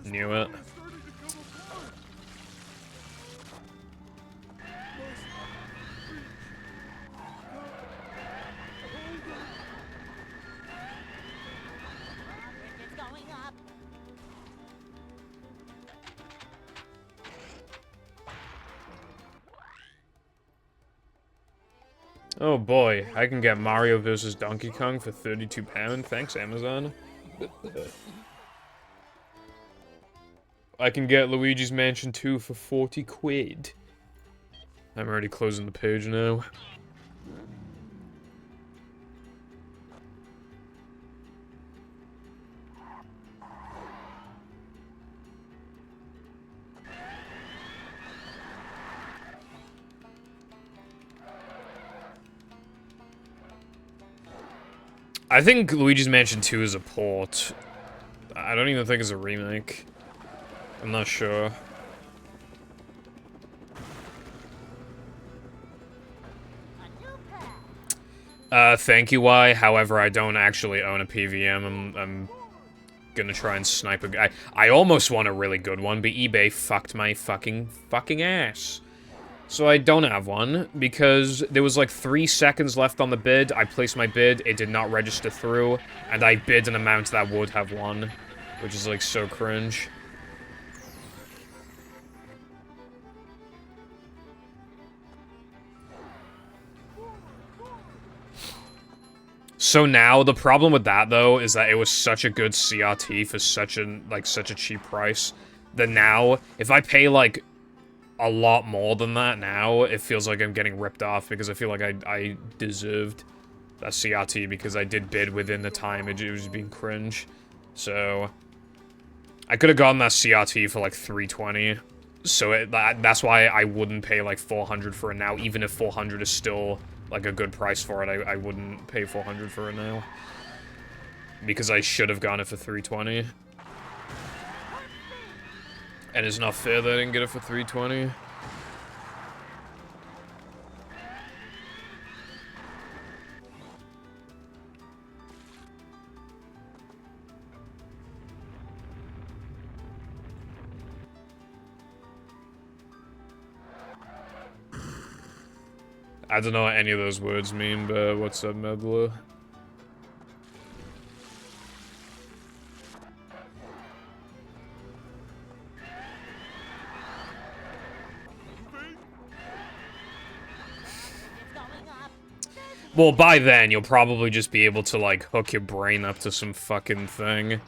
Knew it. It's going up. Oh boy, I can get Mario vs. Donkey Kong for £32. Thanks, Amazon. I can get Luigi's Mansion 2 for 40 quid. I'm already closing the page now. I think Luigi's Mansion 2 is a port. I don't even think it's a remake. I'm not sure. Thank you, Y. However, I don't actually own a PVM. I'm gonna try and snipe a guy. I almost want a really good one, but eBay fucked my fucking ass. So I don't have one, because there was like 3 seconds left on the bid. I placed my bid, it did not register through, and I bid an amount that would have won, which is like so cringe. So now, the problem with that, though, is that it was such a good CRT for such a cheap price, that now, if I pay, like, a lot more than that now, it feels like I'm getting ripped off, because I feel like I deserved that CRT, because I did bid within the time, it was being cringe. So, I could have gotten that CRT for, like, $320, so that's why I wouldn't pay, like, $400 for it now, even if $400 is still like a good price for it. I wouldn't pay $400 for it now, because I should have gotten it for $320. And it's not fair that I didn't get it for $320. I don't know what any of those words mean, but what's up, Medla? Well, by then, you'll probably just be able to, like, hook your brain up to some fucking thing.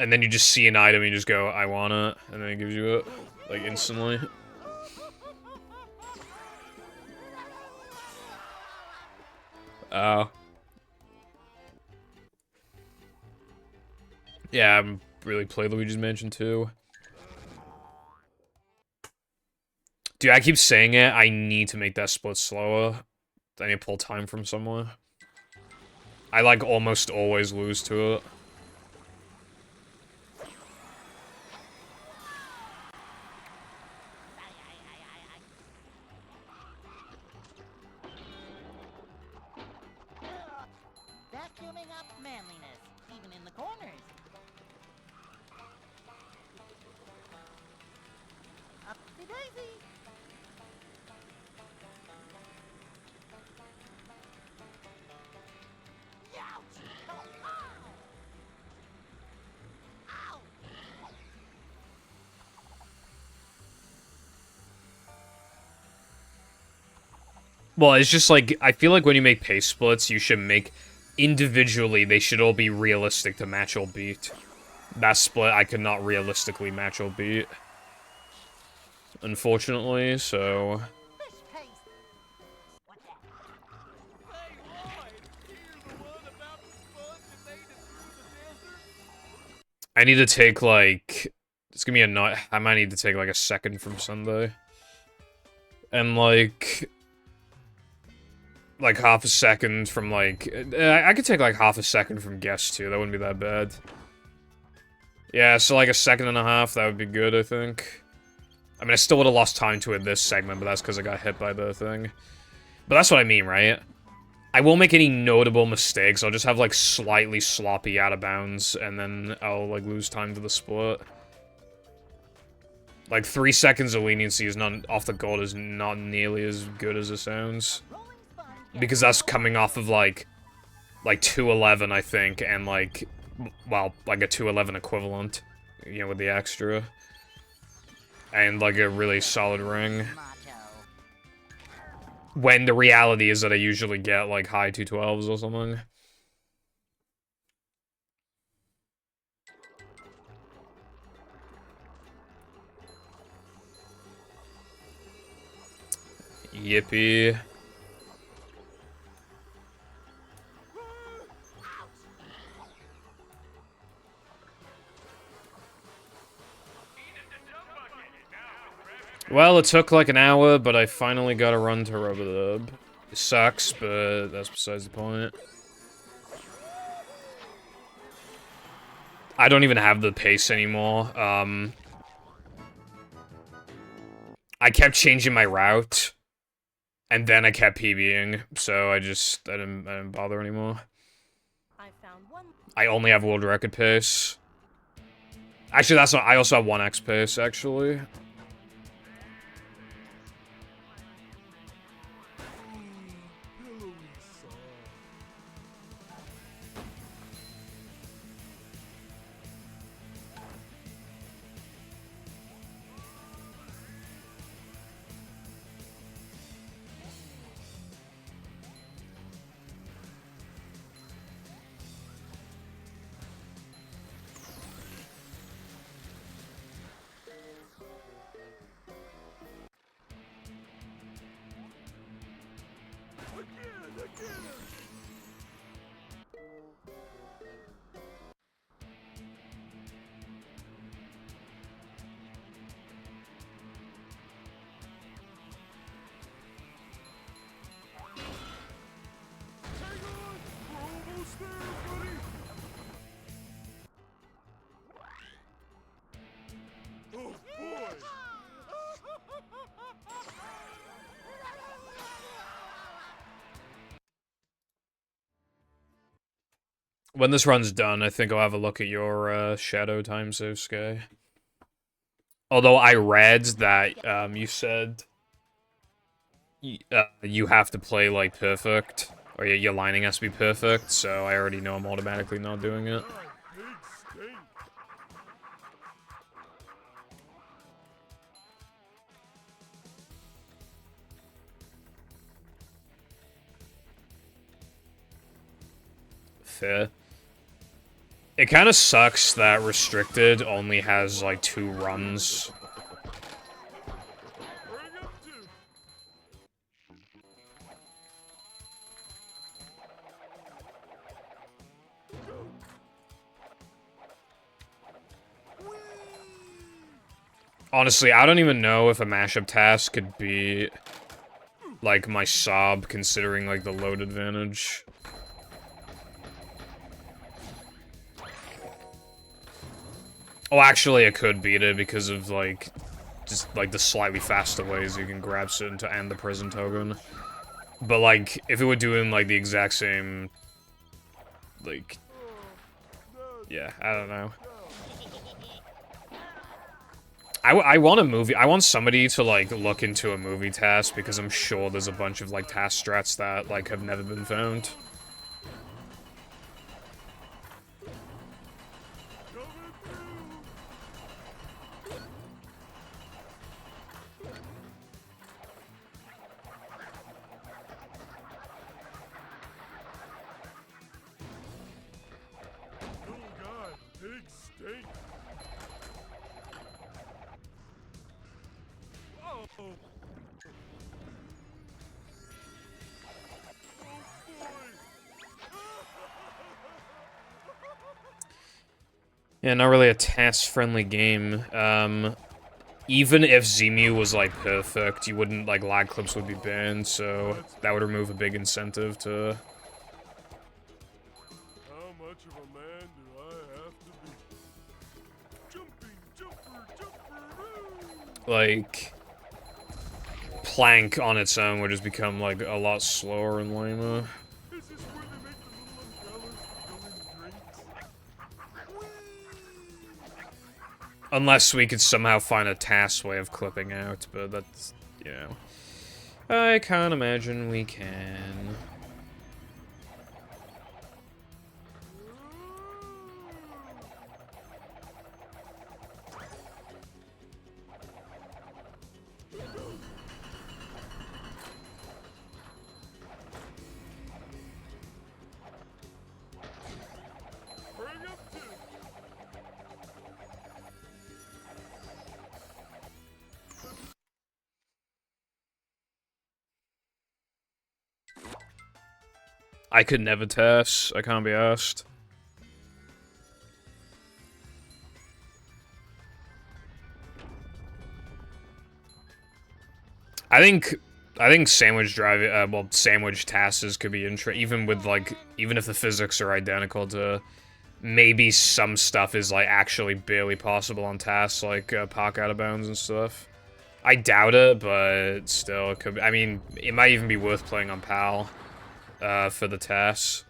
And then you just see an item and you just go, I want it. And then it gives you it, like, instantly. Oh. Yeah, I haven't really played Luigi's Mansion 2. Dude, I keep saying it, I need to make that split slower. I need to pull time from somewhere. I, like, almost always lose to it. Vacuuming up manliness, even in the corners. Upsy daisy. Ouch! Oh, ow! Ow! Well, it's just like, I feel like when you make pace splits, you should make individually, they should all be realistic to match or beat. That split, I could not realistically match or beat. Unfortunately, so... Fish paste. What's that? Hey, Lloyd, you're the one about the sponge that made it through the desert? I need to take, like... It's gonna be a night. I might need to take, like, a second from Sunday. And, like... Like, half a second from, like... I could take, like, half a second from guest, too. That wouldn't be that bad. Yeah, so, like, a second and a half, that would be good, I think. I mean, I still would have lost time to it this segment, but that's because I got hit by the thing. But that's what I mean, right? I won't make any notable mistakes. I'll just have, like, slightly sloppy out of bounds, and then I'll, like, lose time to the split. Like, 3 seconds of leniency is not off the gold is not nearly as good as it sounds. Because that's coming off of, like 211, I think, and, like, well, like a 211 equivalent, you know, with the extra. And, like, a really solid ring. Macho. When the reality is that I usually get, like, high 212s or something. Yippee. Well, it took like an hour, but I finally got a run to Rub-a-Dub. It sucks, but that's besides the point. I don't even have the pace anymore. I kept changing my route, and then I kept PBing, so I didn't bother anymore. I found one. I only have world record pace. Actually, that's not. I also have 1x pace, actually. Pillowy soft. Again! Hang on! We're almost there, buddy! Oh, boy! When this run's done, I think I'll have a look at your shadow time save, Sky. Although I read that you said you have to play like perfect, or your lining has to be perfect. So I already know I'm automatically not doing it. Big steak! fair. It kind of sucks that Restricted only has, like, 2 runs. Honestly, I don't even know if a mashup task could be, like, my sob, considering, like, the load advantage. Oh, actually, it could beat it because of, like, just, like, the slightly faster ways you can grab certain to end the prison token. But, like, if it were doing, like, the exact same, like, yeah, I don't know. I want a movie, I want somebody to, like, look into a movie task, because I'm sure there's a bunch of, like, task strats that, like, have never been found. Yeah, not really a task-friendly game. Even if Zemu was, like, perfect, you wouldn't, like, lag clips would be banned, so that would remove a big incentive to... How much of a man do I have to be? Jumping, jumper, like... Plank on its own would just become, like, a lot slower and lamer. Is this where they make the little umbrellas that go in drinks? Unless we could somehow find a task way of clipping out, but that's, you know... I can't imagine we can. Bring up two. I could never test, I can't be asked. I think sandwich driving, well, sandwich tasks could be even with, like, even if the physics are identical to, maybe some stuff is, like, actually barely possible on tasks, like, park out of bounds and stuff. I doubt it, but still, it could be, I mean, it might even be worth playing on PAL, for the tasks.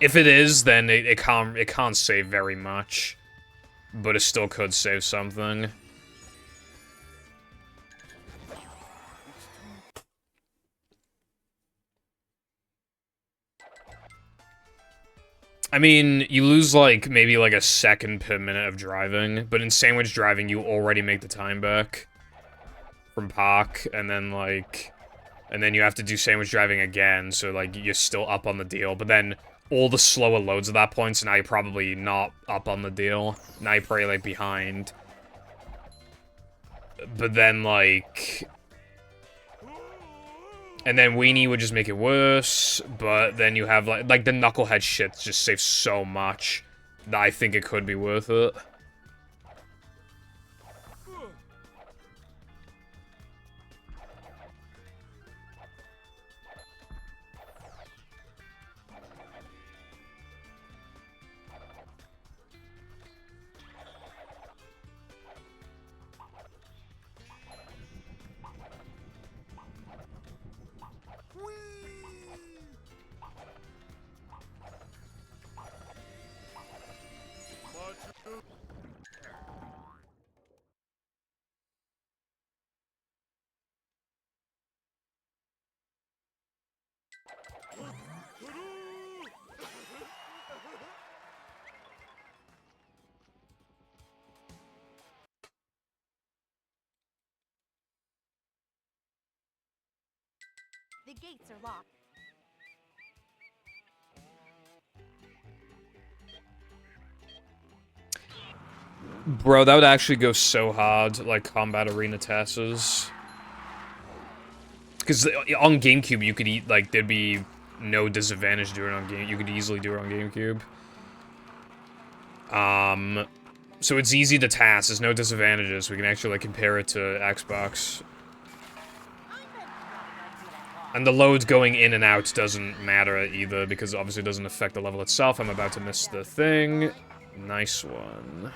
If it is, then it can't save very much, but it still could save something. I mean, you lose, like, maybe, like, a second per minute of driving, but in sandwich driving, you already make the time back from park, and then, like, and then you have to do sandwich driving again, so, like, you're still up on the deal, but then all the slower loads at that point, so now you're probably not up on the deal. Now you're probably, like, behind. But then, like... And then Weenie would just make it worse, but then you have, like the Knucklehead shit just saves so much that I think it could be worth it. The gates are locked. Bro, that would actually go so hard, like combat arena tasks. Because on GameCube, you could eat, like, there'd be no disadvantage doing it on Game. You could easily do it on GameCube. So it's easy to task. There's no disadvantages. We can actually, like, compare it to Xbox. And the load going in and out doesn't matter either, because obviously it doesn't affect the level itself. I'm about to miss the thing. Nice one.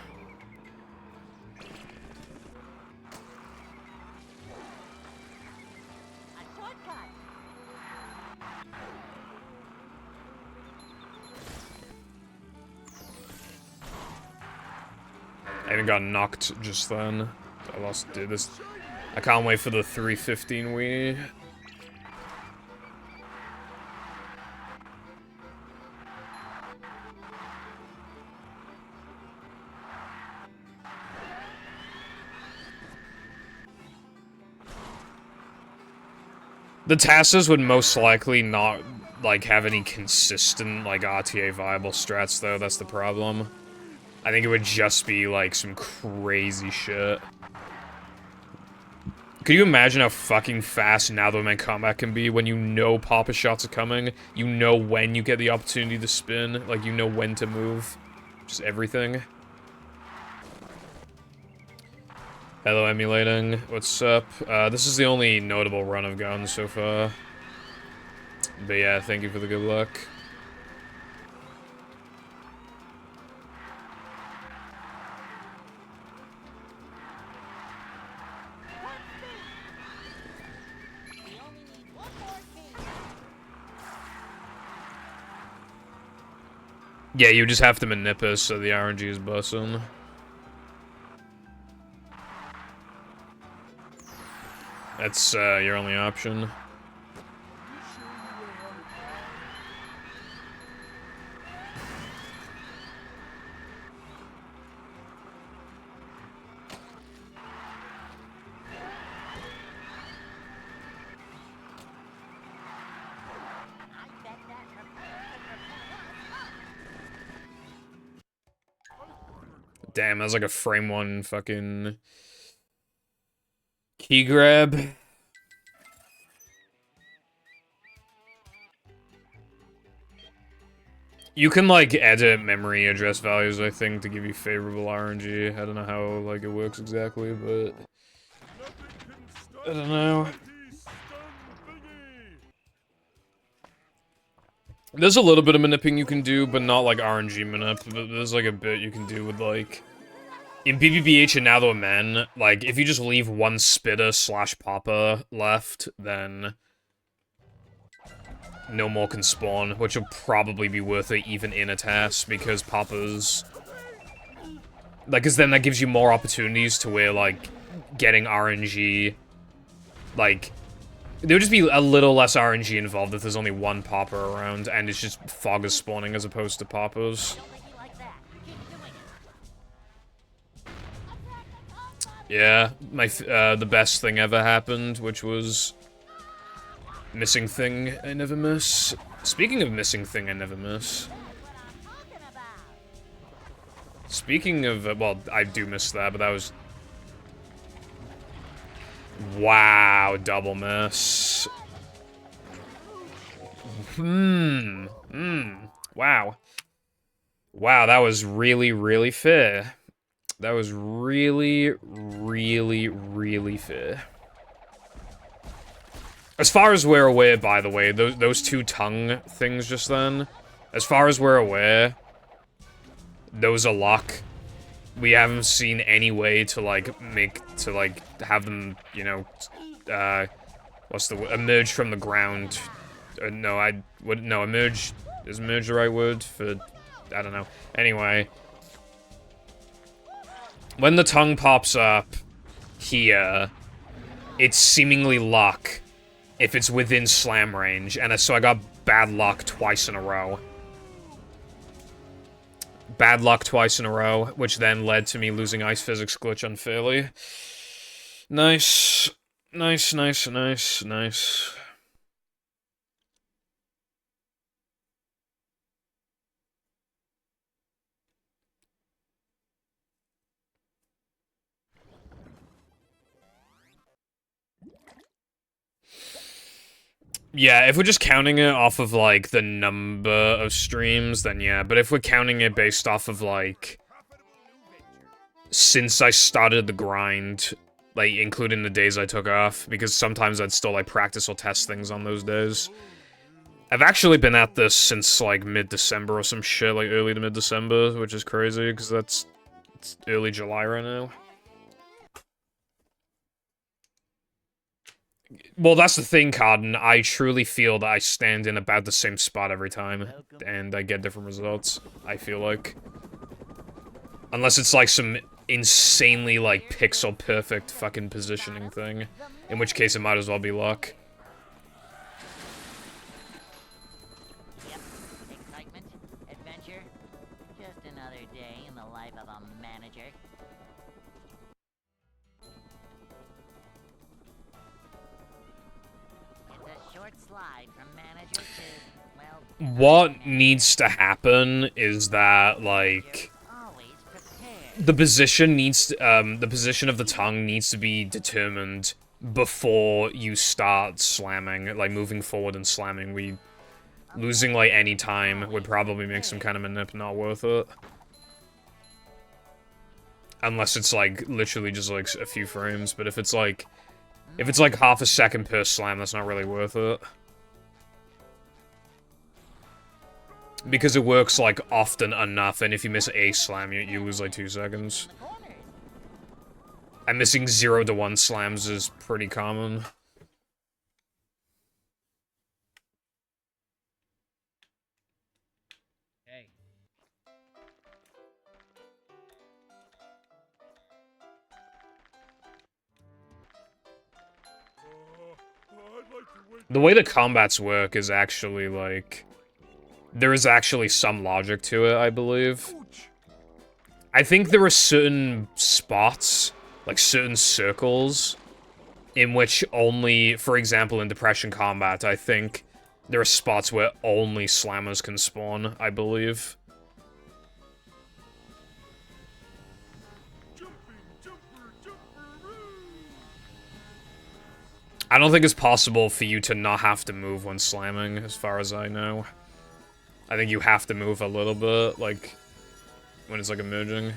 I even got knocked just then. I lost, dude, this. I can't wait for the 315 Wii. The tasks would most likely not, like, have any consistent, like, RTA viable strats, though. That's the problem. I think it would just be, like, some crazy shit. Could you imagine how fucking fast now the man combat can be when you know Papa shots are coming? You know when you get the opportunity to spin. Like, you know when to move. Just everything. Hello, emulating. What's up? This is the only notable run I've gotten so far. But yeah, thank you for the good luck. Yeah, you just have to manipus so the RNG is bussin'. That's your only option. Damn, that's like a frame one fucking key grab. You can, like, edit memory address values, I think, to give you favorable RNG. I don't know how, like, it works exactly, but I don't know. There's a little bit of manipping you can do, but not, like, RNG manip. There's, like, a bit you can do with, like... In BBBH and Now the Men, like, if you just leave one spitter / popper left, then... no more can spawn, which will probably be worth it even in a task, because poppers... like, because then that gives you more opportunities to where, like, getting RNG... like... there would just be a little less RNG involved if there's only one popper around, and it's just foggers spawning as opposed to poppers. Yeah, the best thing ever happened, which was... missing thing I never miss. Speaking of missing thing I never miss. Speaking of, well, I do miss that, but that was... wow, double miss. Wow. Wow, that was really, really fair. That was really, really, really fair. As far as we're aware, by the way, those two tongue things just then, as far as we're aware, those are luck. We haven't seen any way to, like, have them, you know, what's the word? Emerge from the ground. No, emerge, is emerge the right word for, I don't know. Anyway. When the tongue pops up here, it's seemingly luck. If it's within slam range, and so I got bad luck twice in a row. Bad luck twice in a row, which then led to me losing ice physics glitch unfairly. Nice. Nice, nice, nice, nice. Yeah, if we're just counting it off of, like, the number of streams, then yeah. But if we're counting it based off of, like, since I started the grind, like, including the days I took off, because sometimes I'd still, like, practice or test things on those days. I've actually been at this since, like, mid-December or some shit, like, early to mid-December, which is crazy, because it's early July right now. Well, that's the thing, Carden. I truly feel that I stand in about the same spot every time, and I get different results, I feel like. Unless it's, like, some insanely, like, pixel-perfect fucking positioning thing, in which case it might as well be luck. Yep, excitement, adventure, just another day in the life of a manager. It's a short slide from manager to, well... What needs to happen is that, like... Always prepared. the position needs to, the position of the tongue needs to be determined before you start slamming, like, moving forward and slamming. Losing, like, any time would probably make some kind of manip not worth it. Unless it's, like, literally just, like, a few frames, but if it's, like, half a second per slam, that's not really worth it. Because it works, like, often enough, and if you miss a slam, you lose, like, 2 seconds. And missing 0 to 1 slams is pretty common. Hey. The way the combats work is actually, like... there is actually some logic to it, I believe. I think there are certain spots, like certain circles, in which only, for example, in Depression Combat, I think there are spots where only slammers can spawn, I believe. I don't think it's possible for you to not have to move when slamming, as far as I know. I think you have to move a little bit, like, when it's, like, emerging.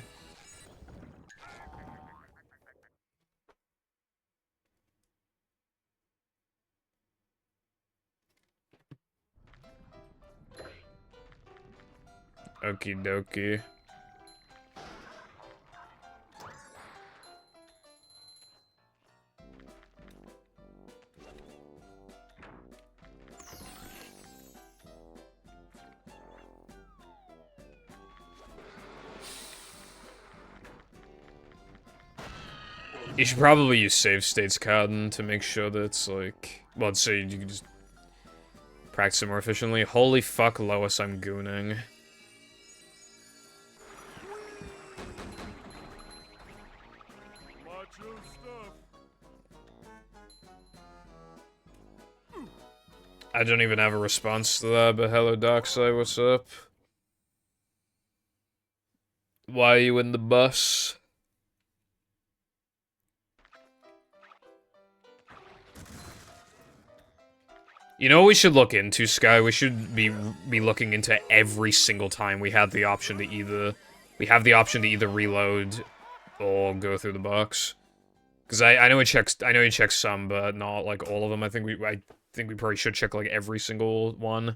Okie dokie. You should probably use save states, Cowden, to make sure that it's like... well, so you can just practice it more efficiently. Holy fuck, Lois, I'm gooning. I don't even have a response to that, but hello, Darkside, what's up? Why are you in the bus? You know what we should look into, Sky? We should be looking into every single time we have the option to either... we have the option to either reload or go through the box. Because I know he checks some, but not, like, all of them. I think we probably should check, like, every single one.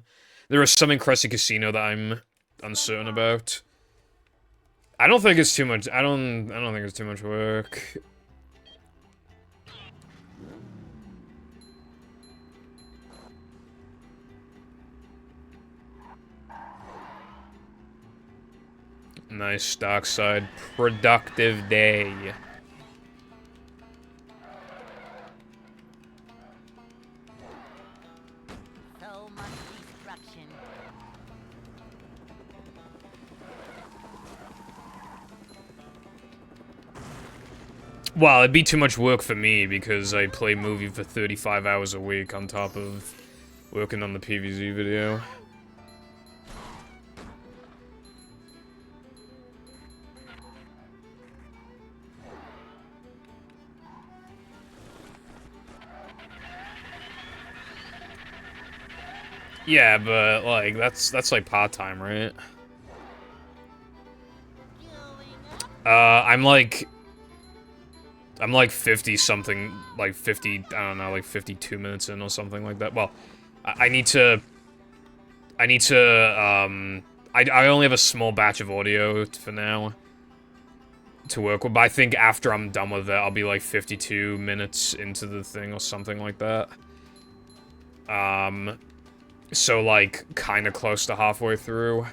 There is some in Cressy Casino that I'm uncertain about. I don't think it's too much... I don't think it's too much work. Nice, Darkside. Productive day. So much destruction. Well, it'd be too much work for me because I play movie for 35 hours a week on top of working on the PvZ video. Yeah, but, like, that's like part-time, right? I'm like 50-something, like 50, I don't know, like 52 minutes in or something like that. Well, I need to, I only have a small batch of audio for now to work with, but I think after I'm done with it, I'll be like 52 minutes into the thing or something like that. So like, kinda close to halfway through.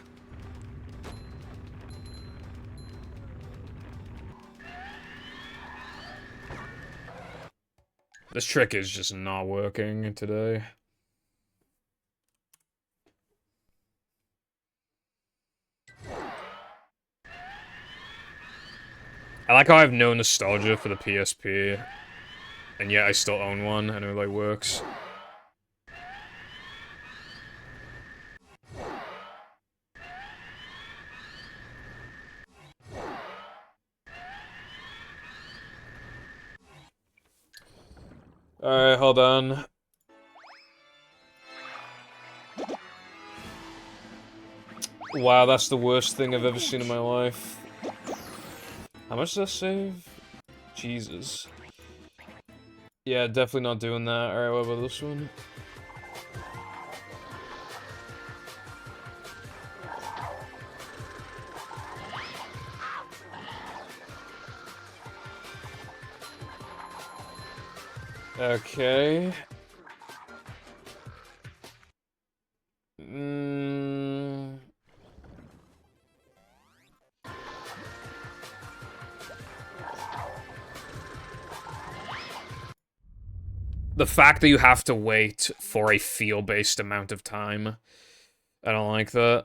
This trick is just not working today. I like how I have no nostalgia for the PSP, and yet I still own one, and it like works. Alright, hold on. Wow, that's the worst thing I've ever seen in my life. How much did I save? Jesus. Yeah, definitely not doing that. Alright, what about this one? Okay. The fact that you have to wait for a feel-based amount of time. I don't like that.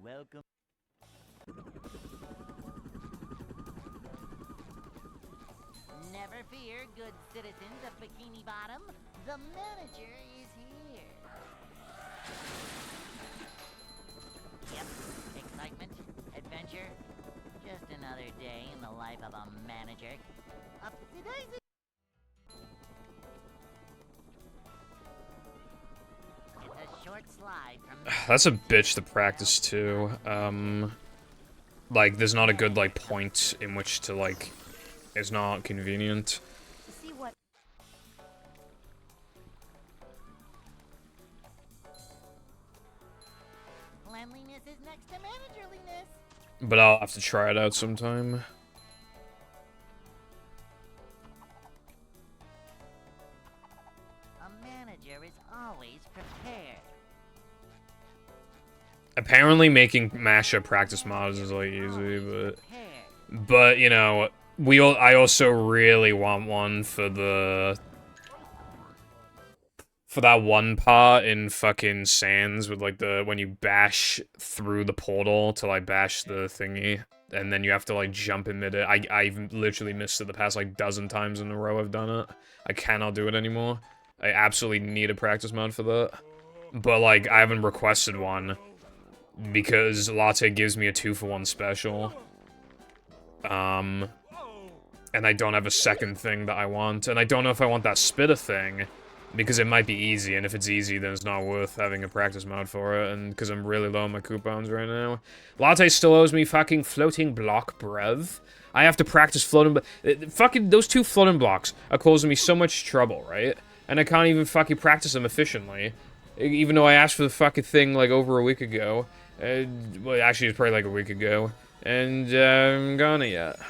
Welcome. Never fear, good citizens of Bikini Bottom. The manager is here. Yep, excitement, adventure. Just another day in the life of a manager. Up to daisy. It's a short slide from. That's a bitch to practice too. Like, there's not a good, like, point in which to, like, it's not convenient. See what? Cleanliness is next to managerliness. But I'll have to try it out sometime. A manager is always prepared. Apparently making mashup practice mods is, like, easy, but, you know, I also really want one for that one part in fucking Sands with, like, when you bash through the portal to, like, bash the thingy, and then you have to, like, jump in mid-air. I've literally missed it the past, like, dozen times in a row I've done it. I cannot do it anymore. I absolutely need a practice mod for that. But, like, I haven't requested one, because Latte gives me a 2-for-1 special. And I don't have a second thing that I want, and I don't know if I want that spitter thing, because it might be easy, and if it's easy, then it's not worth having a practice mode for it, and because I'm really low on my coupons right now. Latte still owes me fucking floating block, bruv. I have to practice floating, fucking, those 2 floating blocks are causing me so much trouble, right? And I can't even fucking practice them efficiently, even though I asked for the fucking thing, like, over a week ago. Well, actually, it's probably like a week ago, and, I haven't gotten it yet.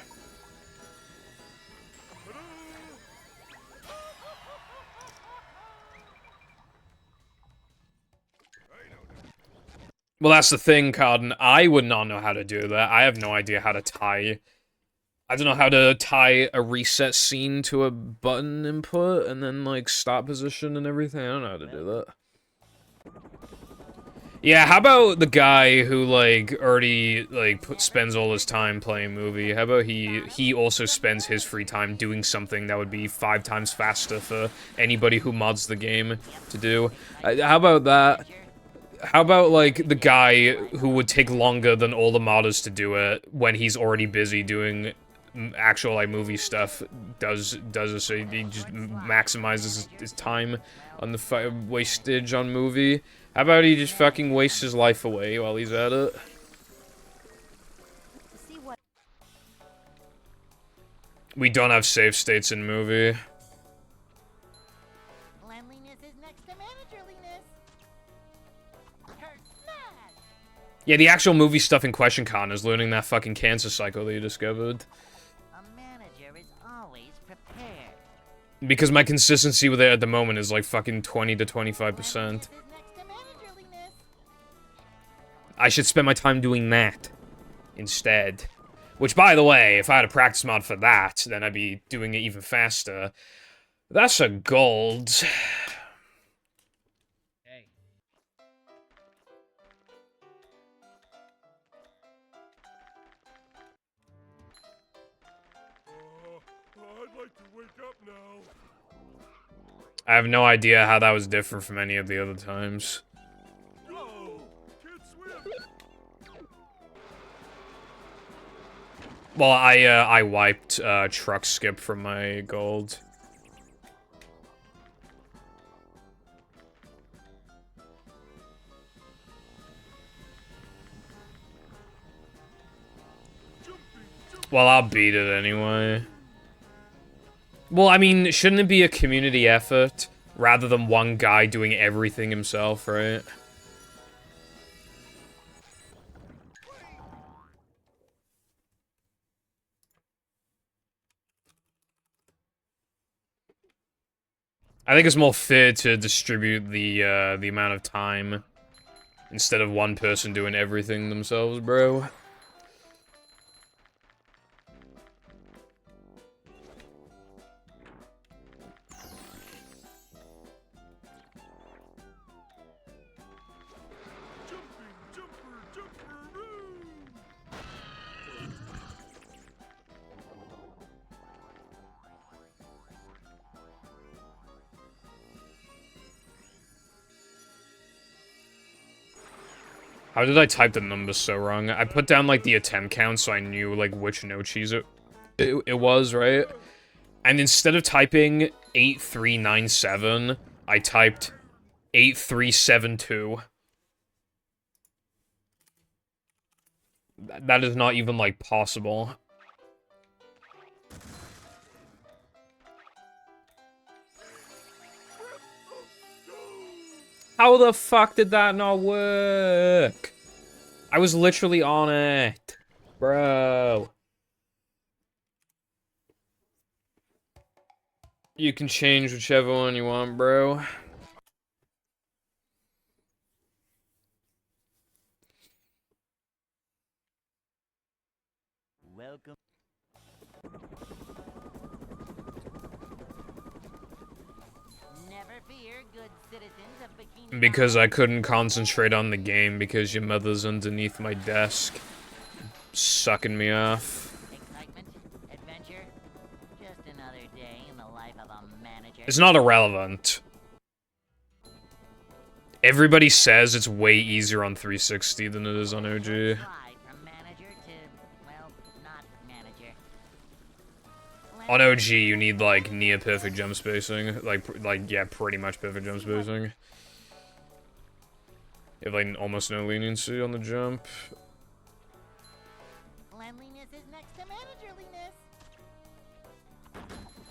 Well, that's the thing, Carden. I would not know how to do that. I have no idea how to tie. I don't know how to tie a reset scene to a button input and then, like, stop position and everything. I don't know how to do that. Yeah, how about the guy who, like, already, like, spends all his time playing movie? How about he also spends his free time doing something that would be 5 times faster for anybody who mods the game to do? How about that? How about, like, the guy who would take longer than all the modders to do it when he's already busy doing actual like movie stuff does this. So he just maximizes his time on the wastage on movie. How about he just fucking wastes his life away while he's at it? To see what We don't have save states in movie. Cleanliness is next to managerliness. Her smash! Yeah, the actual movie stuff in question, Con, is learning that fucking cancer cycle that you discovered. A manager is always prepared. Because my consistency with it at the moment is like fucking 20 to 25%. Cleanliness is next to managerliness. I should spend my time doing that instead. Which, by the way, if I had a practice mod for that, then I'd be doing it even faster. That's a gold. Hey. I'd like to wake up now. I have no idea how that was different from any of the other times. Go! Can't swim! Well, I wiped truck skip from my gold. Well, I'll beat it anyway. Well, I mean, shouldn't it be a community effort rather than one guy doing everything himself, right? I think it's more fair to distribute the amount of time instead of one person doing everything themselves, bro. How did I type the numbers so wrong? I put down, like, the attempt count so I knew, like, which no cheese it was, right? And instead of typing 8397, I typed 8372. That is not even, like, possible. How the fuck did that not work? I was literally on it. Bro. You can change whichever one you want, bro. Welcome. Never fear, good citizens of Bikini Because Bottom. I couldn't concentrate on the game because your mother's underneath my desk. Sucking me off. Excitement, adventure, just another day in the life of a manager. It's not irrelevant. Everybody says it's way easier on 360 than it is on OG. Slide from manager to, well, not manager. On OG, you need, like, near-perfect jump spacing. Like, yeah, pretty much perfect jump spacing. You have, like, almost no leniency on the jump. Cleanliness is next to managerliness.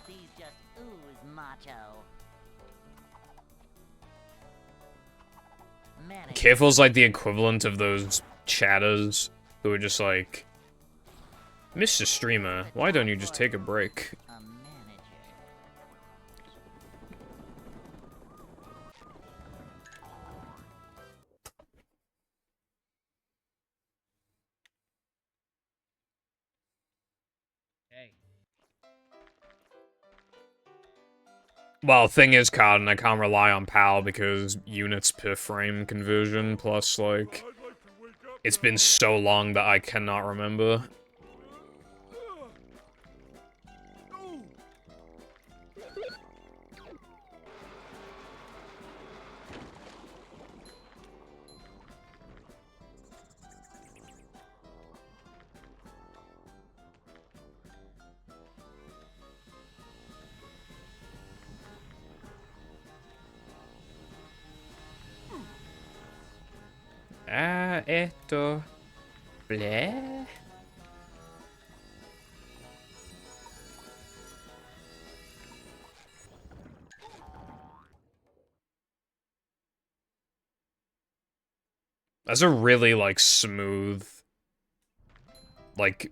These just ooze macho. Manager. Careful's like the equivalent of those chatters who are just like, Mr. Streamer, why don't you just take a break? A manager. Hey. Well, thing is, Cardin, I can't rely on PAL because units per frame conversion, plus, like, I'd like to wake up it's been so long that I cannot remember. cosa esto? Bleh. That's a really, like, smooth, like,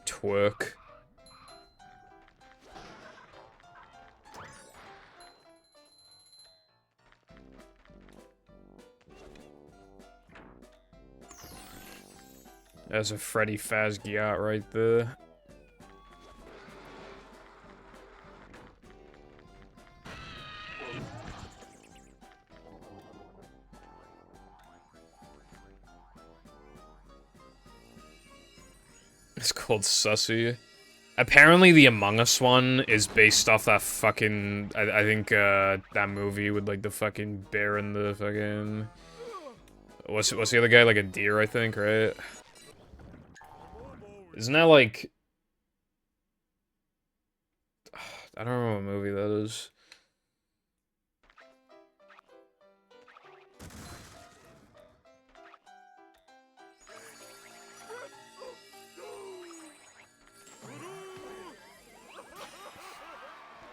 twerk. There's a Freddy Fazbear right there. It's called Sussy. Apparently the Among Us one is based off that fucking, I think, that movie with, like, the fucking bear and the fucking... What's the other guy? Like a deer, I think, right? Isn't that, like... I don't know what movie that is.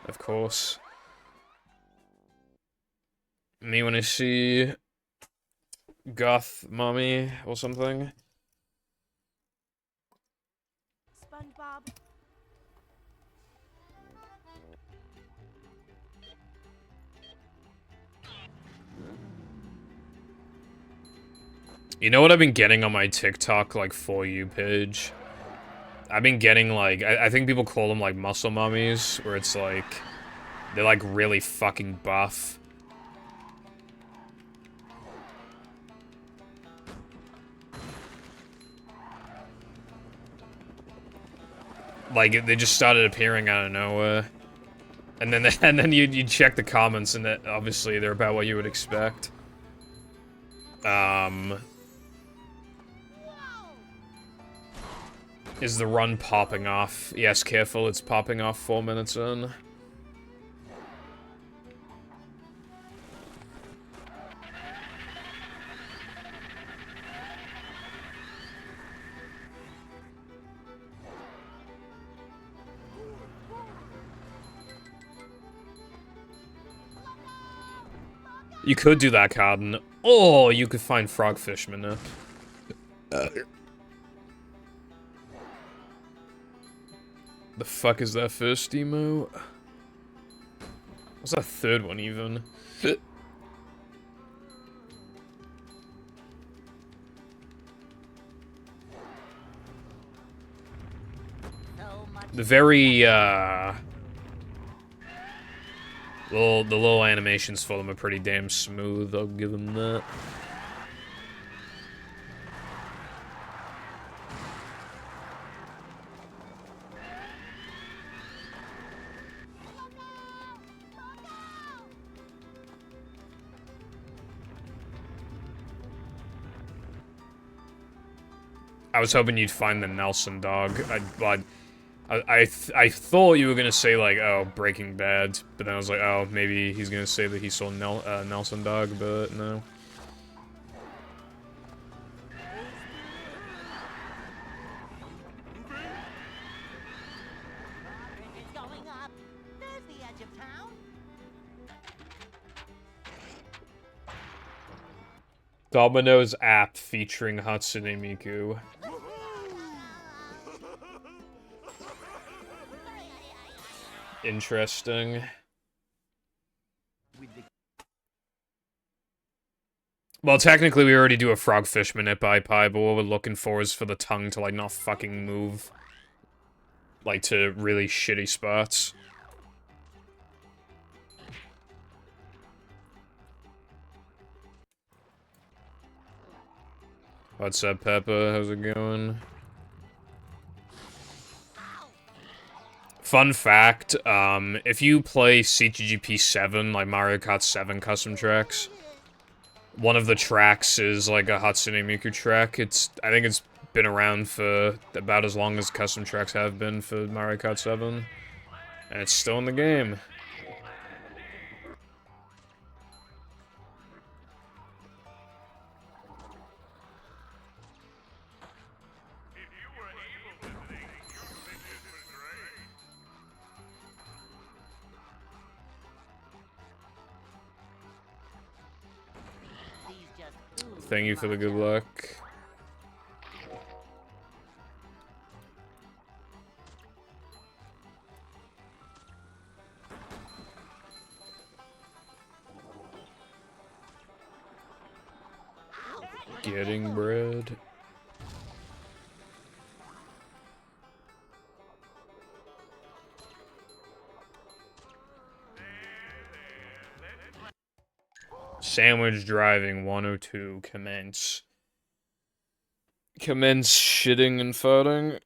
Of course. Me when I see Goth Mommy or something. SpongeBob. You know what I've been getting on my TikTok, like, For You page? I've been getting, like, I think people call them, like, muscle mummies, where it's, like, they're, like, really fucking buff. Like, they just started appearing out of nowhere. And then you check the comments, and obviously they're about what you would expect. Is the run popping off? Yes, careful, it's popping off 4 minutes in. You could do that, Carden. Or you could find Frogfish Manip. The fuck is that first emo? What's that third one even? The very, the little animations for them are pretty damn smooth, I'll give them that. I was hoping you'd find the Nelson dog. I thought you were gonna say, like, oh, Breaking Bad, but then I was like, oh, maybe he's gonna say that he saw Nelson dog, but no. It's going up. There's the edge of town. Domino's app featuring Hatsune Miku. Interesting. Well, technically we already do a Frogfish Manip Pie, but what we're looking for is for the tongue to, like, not fucking move. Like, to really shitty spots. What's up, Peppa? How's it going? Fun fact, if you play CTGP 7, like Mario Kart 7 custom tracks, one of the tracks is like a Hatsune Miku track. I think it's been around for about as long as custom tracks have been for Mario Kart 7. And it's still in the game. Thank you for the good luck. Getting bread. Sandwich driving 102. Commence. Commence shitting and farting.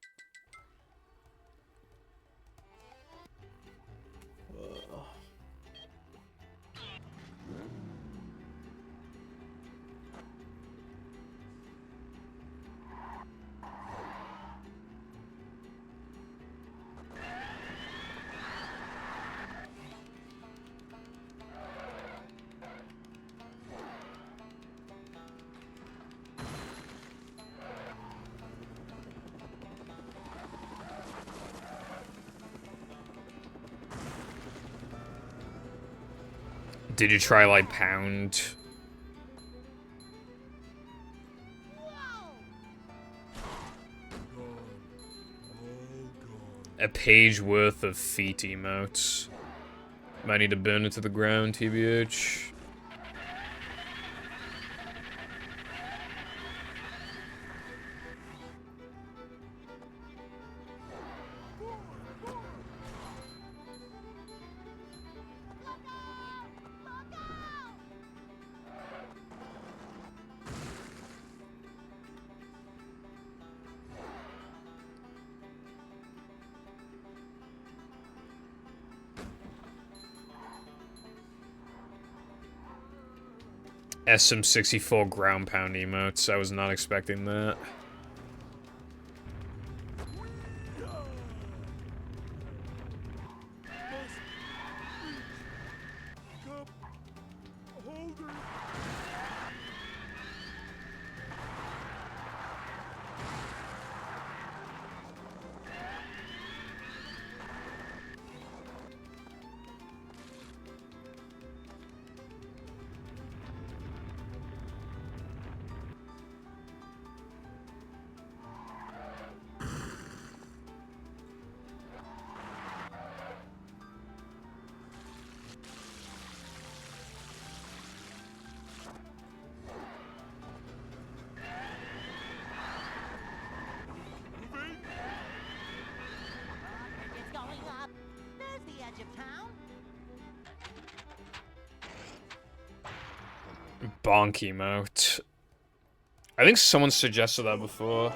Did you try, like, pound? A page worth of feet emotes. Might need to burn it to the ground, TBH. SM64 ground pound emotes. I was not expecting that. It's going up. There's the edge of town. Bonk emote. I think someone suggested that before.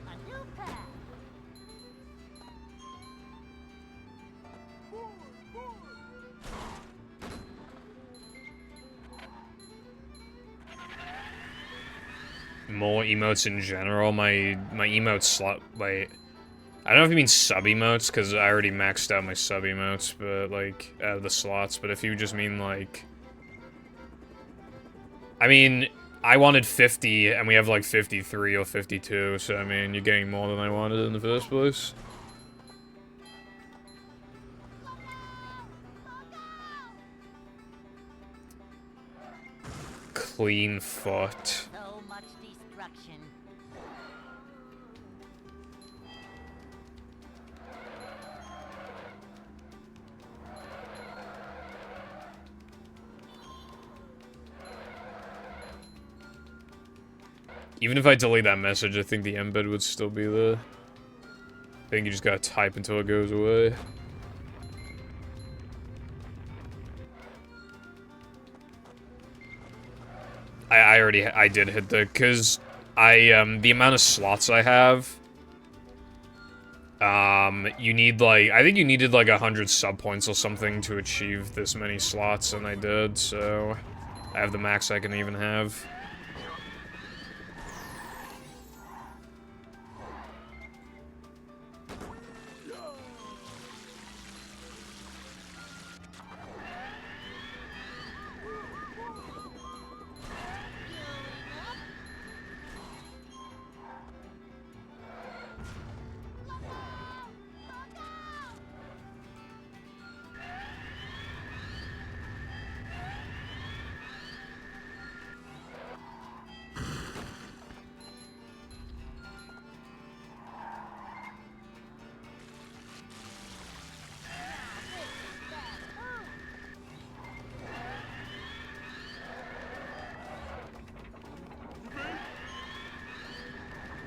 A new path. More emotes in general. My emote slot. Wait, I don't know if you mean sub emotes because I already maxed out my sub emotes, but like out of the slots. But if you just mean like, I mean, I wanted 50 and we have like 53 or 52. So I mean, you're getting more than I wanted in the first place. Clean foot. So much destruction. Even if I delete that message, I think the embed would still be there. I think you just gotta type until it goes away. I did hit the, cause the amount of slots I have, you need, like, I think you needed, like, 100 sub points or something to achieve this many slots, and I did, so I have the max I can even have.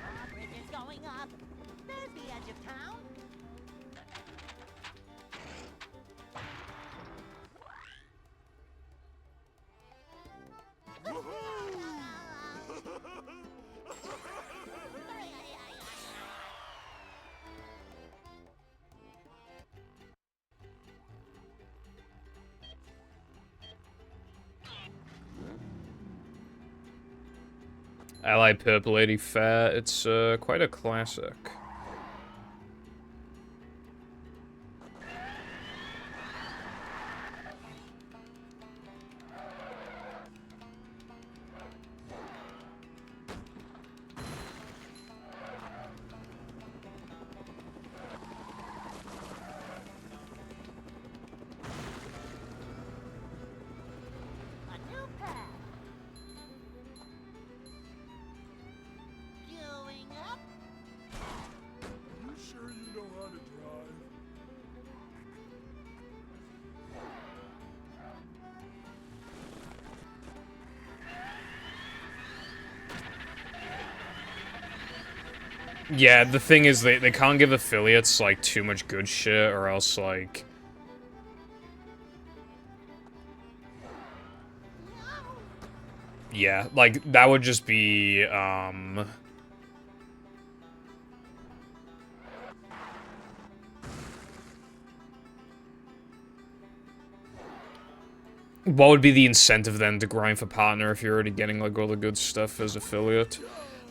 Drawbridge is going up. There's the edge of town. Ally Purple Lady Fair, it's quite a classic. A new path. Going up. You sure you know how to drive? Yeah, the thing is, they can't give affiliates, like, too much good shit, or else, like... Yeah, like, that would just be, what would be the incentive, then, to grind for partner if you're already getting, like, all the good stuff as affiliate?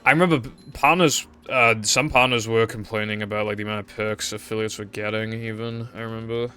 I remember partners, some partners were complaining about, like, the amount of perks affiliates were getting, even, I remember.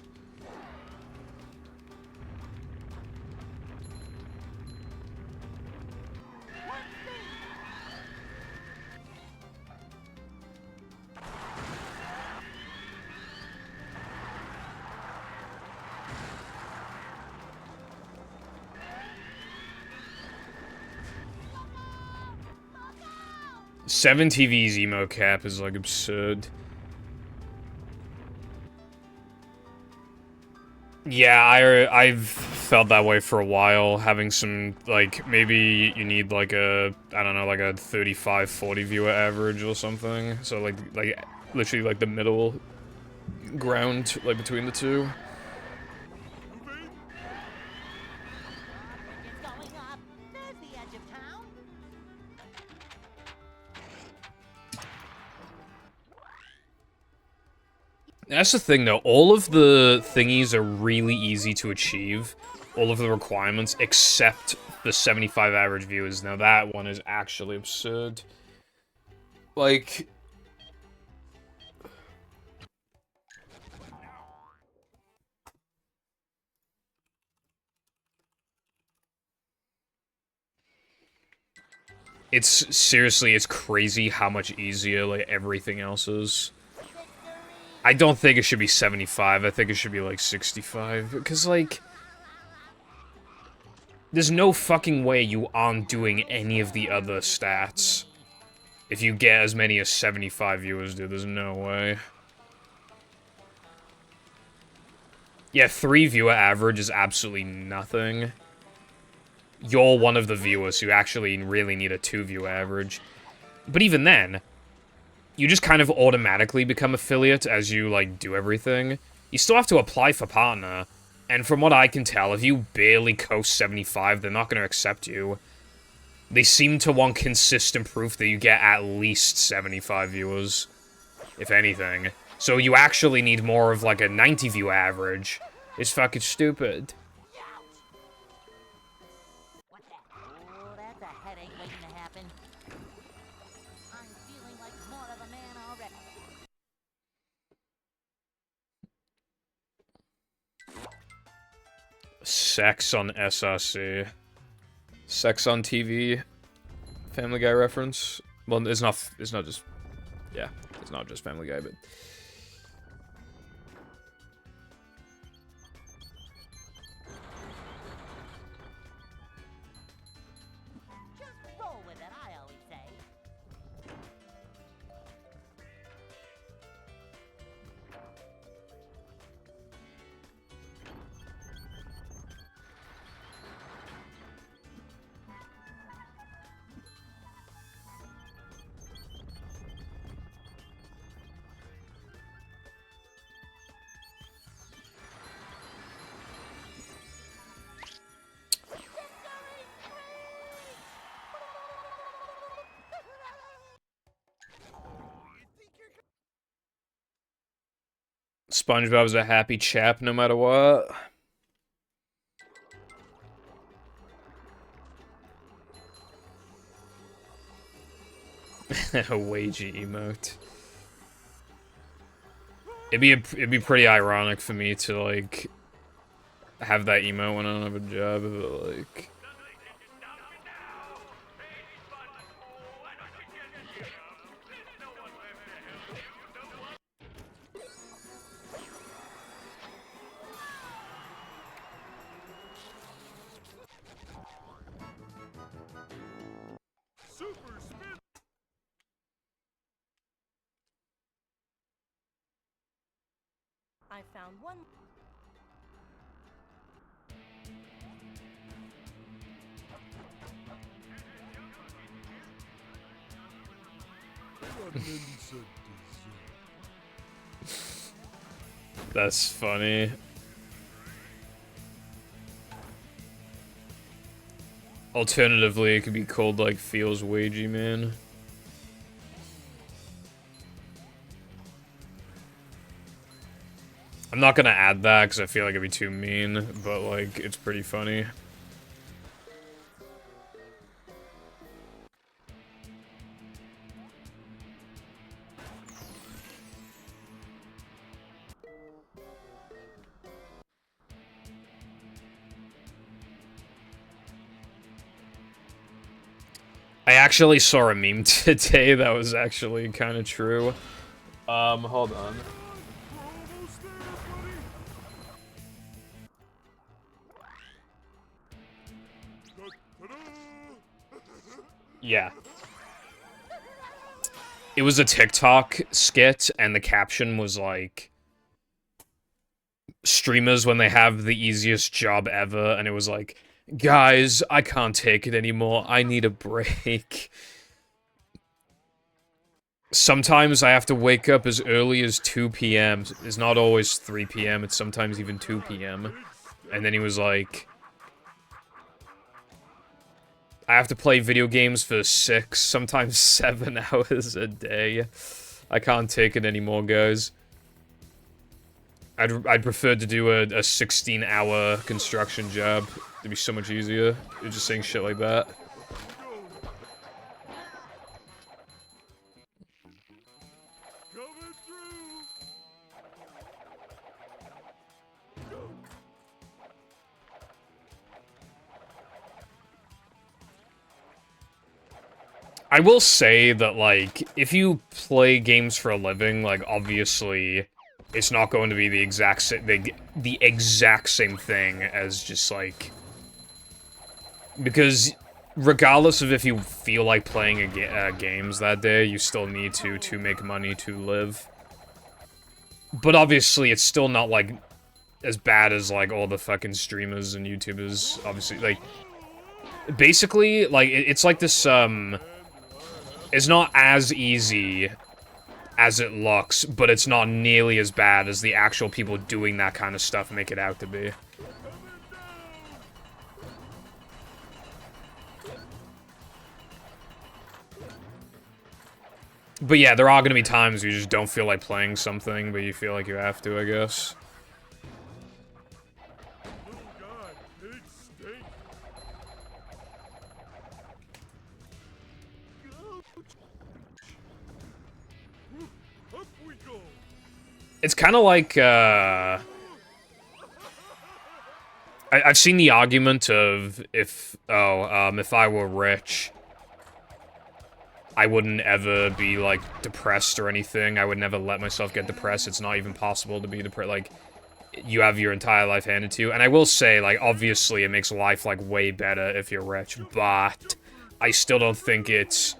Seven TV's emo cap is, like, absurd. Yeah, I've felt that way for a while, having some, like, maybe you need, like, a, I don't know, like a 35, 40 viewer average or something. So, like, literally, like, the middle ground, like, between the two. Drawbridge is going up. There's the edge of town. That's the thing, though. All of the thingies are really easy to achieve. All of the requirements, except the 75 average viewers. Now, that one is actually absurd. Like... It's, seriously, it's crazy how much easier, like, everything else is. I don't think it should be 75, I think it should be, like, 65, because, like... There's no fucking way you aren't doing any of the other stats. If you get as many as 75 viewers do, there's no way. Yeah, 3 viewer average is absolutely nothing. You're one of the viewers who actually really need a 2 viewer average. But even then, you just kind of automatically become affiliate as you, like, do everything. You still have to apply for partner, and from what I can tell, if you barely coast 75, they're not going to accept you. They seem to want consistent proof that you get at least 75 viewers, if anything. So you actually need more of, like, a 90 view average. It's fucking stupid. What's that? Oh, that's a headache waiting to happen. I'm feeling like more of a man already. Sex on SRC. Sex on TV. Family Guy reference. Well, it's not just... Yeah, it's not just Family Guy, but... Just roll with it, I always say. SpongeBob's a happy chap no matter what. A wagey emote. It'd be pretty ironic for me to like have that emote when I don't have a job, but like I found one. that's funny. Alternatively, it could be called like feels wagey, man. I'm not gonna add that because I feel like it'd be too mean, but like it's pretty funny. I actually saw a meme today that was actually kind of true. Hold on. Yeah. It was a TikTok skit, and the caption was like, streamers when they have the easiest job ever, and it was like, guys, I can't take it anymore, I need a break. Sometimes I have to wake up as early as 2 p.m. It's not always 3 p.m., it's sometimes even 2 p.m. And then he was like, I have to play video games for 6, sometimes 7 hours a day. I can't take it anymore, guys. I'd prefer to do a 16-hour construction job. It'd be so much easier. You're just saying shit like that. I will say that, like, if you play games for a living, like, obviously, it's not going to be the exact same thing as just, like... Because, regardless of if you feel like playing games that day, you still need to make money to live. But obviously, it's still not, like, as bad as, like, all the fucking streamers and YouTubers, obviously, like... Basically, like, it's like this, It's not as easy as it looks, but it's not nearly as bad as the actual people doing that kind of stuff make it out to be. But yeah, there are gonna be times you just don't feel like playing something, but you feel like you have to, I guess. Little guy, big stink. Up we go. It's kind of like, I've seen the argument of if I were rich, I wouldn't ever be, like, depressed or anything. I would never let myself get depressed. It's not even possible to be depressed. Like, you have your entire life handed to you. And I will say, like, obviously it makes life, like, way better if you're rich, but I still don't think it's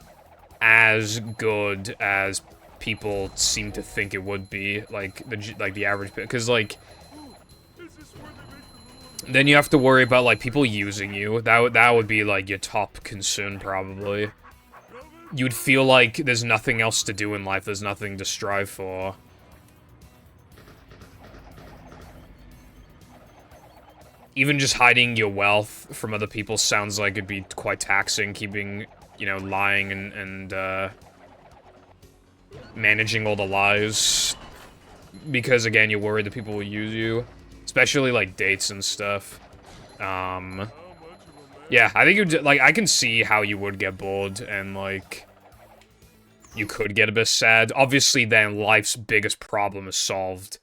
as good as people seem to think it would be, like, the average, because, like, then you have to worry about, like, people using you. That would be, like, your top concern, probably. You'd feel like there's nothing else to do in life, there's nothing to strive for. Even just hiding your wealth from other people sounds like it'd be quite taxing, keeping, you know, lying and managing all the lies. Because, again, you're worried that people will use you. Especially, like, dates and stuff. Yeah, I think you'd, like, I can see how you would get bored and, like, you could get a bit sad. Obviously, then, life's biggest problem is solved.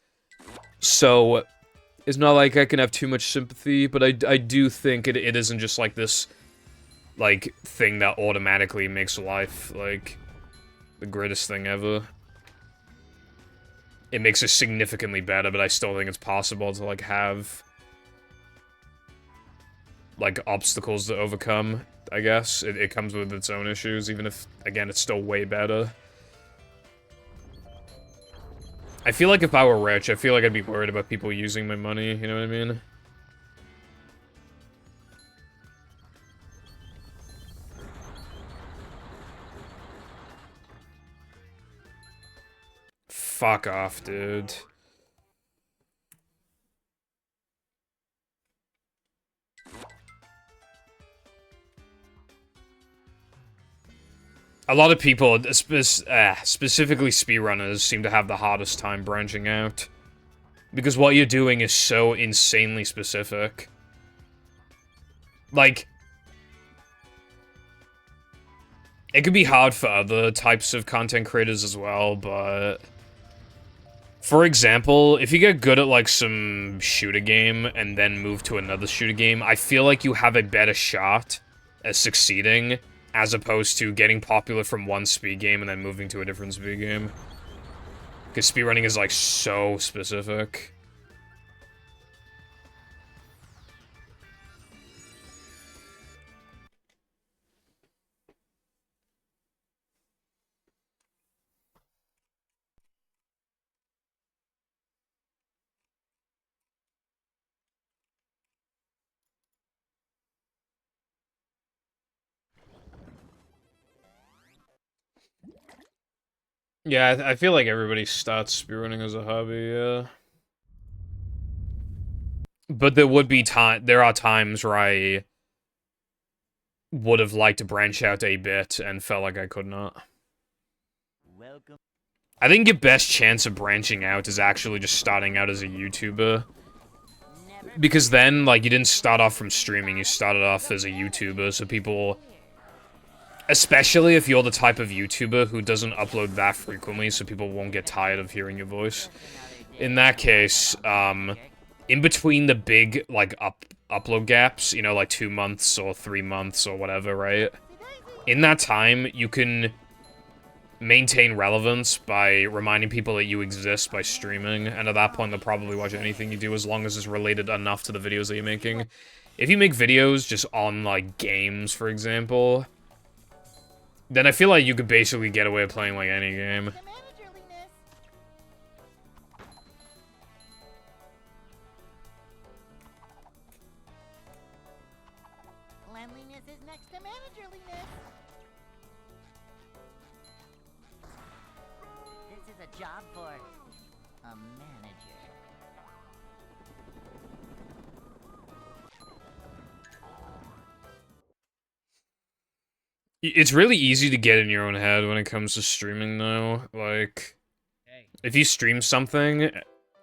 So, it's not like I can have too much sympathy, but I do think it isn't just, like, this, like, thing that automatically makes life, like, the greatest thing ever. It makes it significantly better, but I still think it's possible to, like, have, like, obstacles to overcome, I guess. It comes with its own issues, even if, again, it's still way better. I feel like if I were rich, I feel like I'd be worried about people using my money, you know what I mean? Fuck off, dude. A lot of people, specifically speedrunners, seem to have the hardest time branching out. Because what you're doing is so insanely specific. Like, it could be hard for other types of content creators as well, but... For example, if you get good at, like, some shooter game and then move to another shooter game, I feel like you have a better shot at succeeding as opposed to getting popular from one speed game and then moving to a different speed game. Because speedrunning is, like, so specific. Yeah, I feel like everybody starts speedrunning as a hobby, yeah. But there are times where I would have liked to branch out a bit and felt like I could not. Welcome. I think your best chance of branching out is actually just starting out as a YouTuber. Because then, like, you didn't start off from streaming, you started off as a YouTuber, so people... Especially if you're the type of YouTuber who doesn't upload that frequently, so people won't get tired of hearing your voice. In that case, in between the big, like, upload gaps, you know, like 2 months or 3 months or whatever, right? In that time, you can maintain relevance by reminding people that you exist by streaming, and at that point, they'll probably watch anything you do as long as it's related enough to the videos that you're making. If you make videos just on, like, games, for example... Then I feel like you could basically get away with playing, like, any game. Cleanliness is next to managerliness. This is a job for a manager. It's really easy to get in your own head when it comes to streaming though. Like, if you stream something,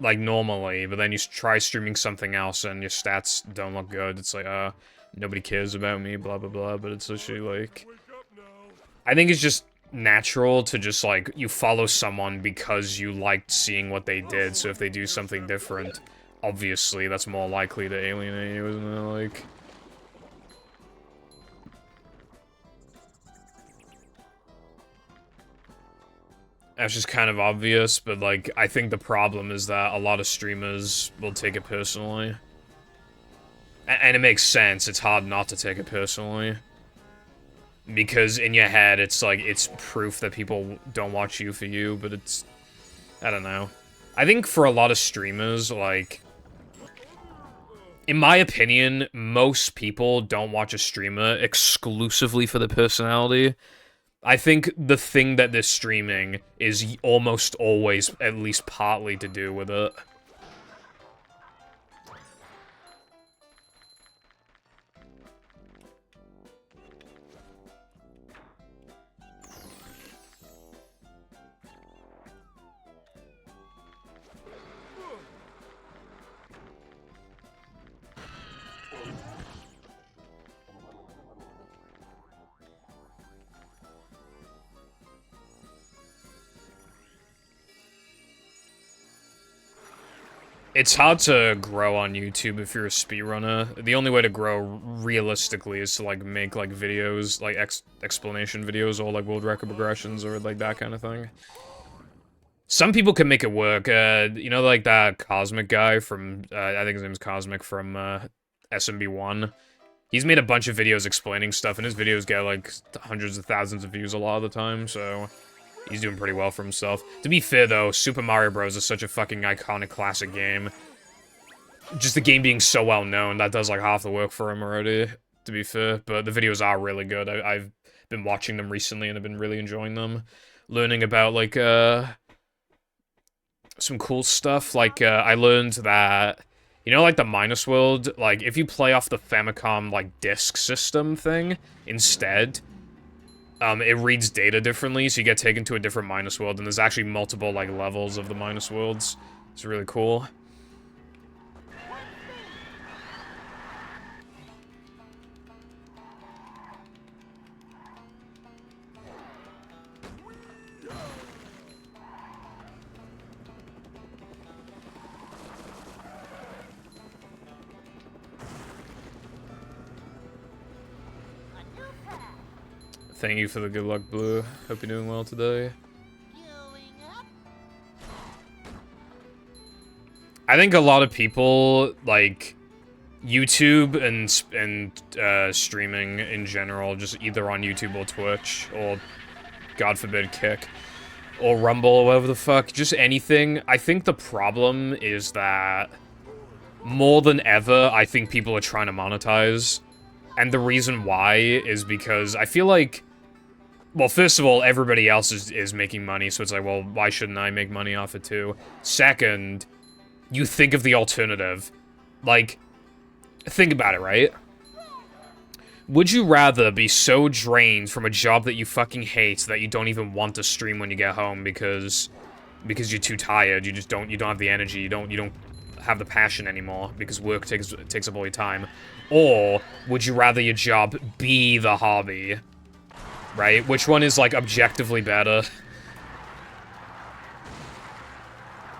like, normally, but then you try streaming something else and your stats don't look good, it's like, nobody cares about me, blah blah blah, but it's actually, like... I think it's just natural to just, like, you follow someone because you liked seeing what they did, so if they do something different, obviously that's more likely to alienate you, isn't it? Like... That's just kind of obvious, but, like, I think the problem is that a lot of streamers will take it personally. And it makes sense, it's hard not to take it personally. Because in your head, it's like, it's proof that people don't watch you for you, but it's... I don't know. I think for a lot of streamers, like... In my opinion, most people don't watch a streamer exclusively for the personality. I think the thing that they're streaming is almost always at least partly to do with it. It's hard to grow on YouTube if you're a speedrunner. The only way to grow realistically is to, like, make, like, videos, like, explanation videos or, like, world record progressions or, like, that kind of thing. Some people can make it work. You know, like, that Cosmic guy from, I think his name's Cosmic from, SMB1. He's made a bunch of videos explaining stuff, and his videos get, like, hundreds of thousands of views a lot of the time, so... He's doing pretty well for himself. To be fair, though, Super Mario Bros. Is such a fucking iconic classic game. Just the game being so well known, that does, like, half the work for him already, to be fair. But the videos are really good. I've been watching them recently, and I've been really enjoying them. Learning about, like, some cool stuff. Like, I learned that... You know, like, the Minus World? Like, if you play off the Famicom, like, disc system thing instead... it reads data differently, so you get taken to a different Minus World, and there's actually multiple, like, levels of the Minus Worlds. It's really cool. Thank you for the good luck, Blue. Hope you're doing well today. I think a lot of people, like, YouTube and streaming in general, just either on YouTube or Twitch, or, God forbid, Kick, or Rumble, or whatever the fuck, just anything. I think the problem is that, more than ever, I think people are trying to monetize. And the reason why is because I feel like, well, first of all, everybody else is making money, so it's like, well, why shouldn't I make money off it too? Second, you think of the alternative. Like, think about it, right? Would you rather be so drained from a job that you fucking hate that you don't even want to stream when you get home because you're too tired, you don't have the energy, you don't have the passion anymore because work takes up all your time? Or would you rather your job be the hobby? Right? Which one is, like, objectively better?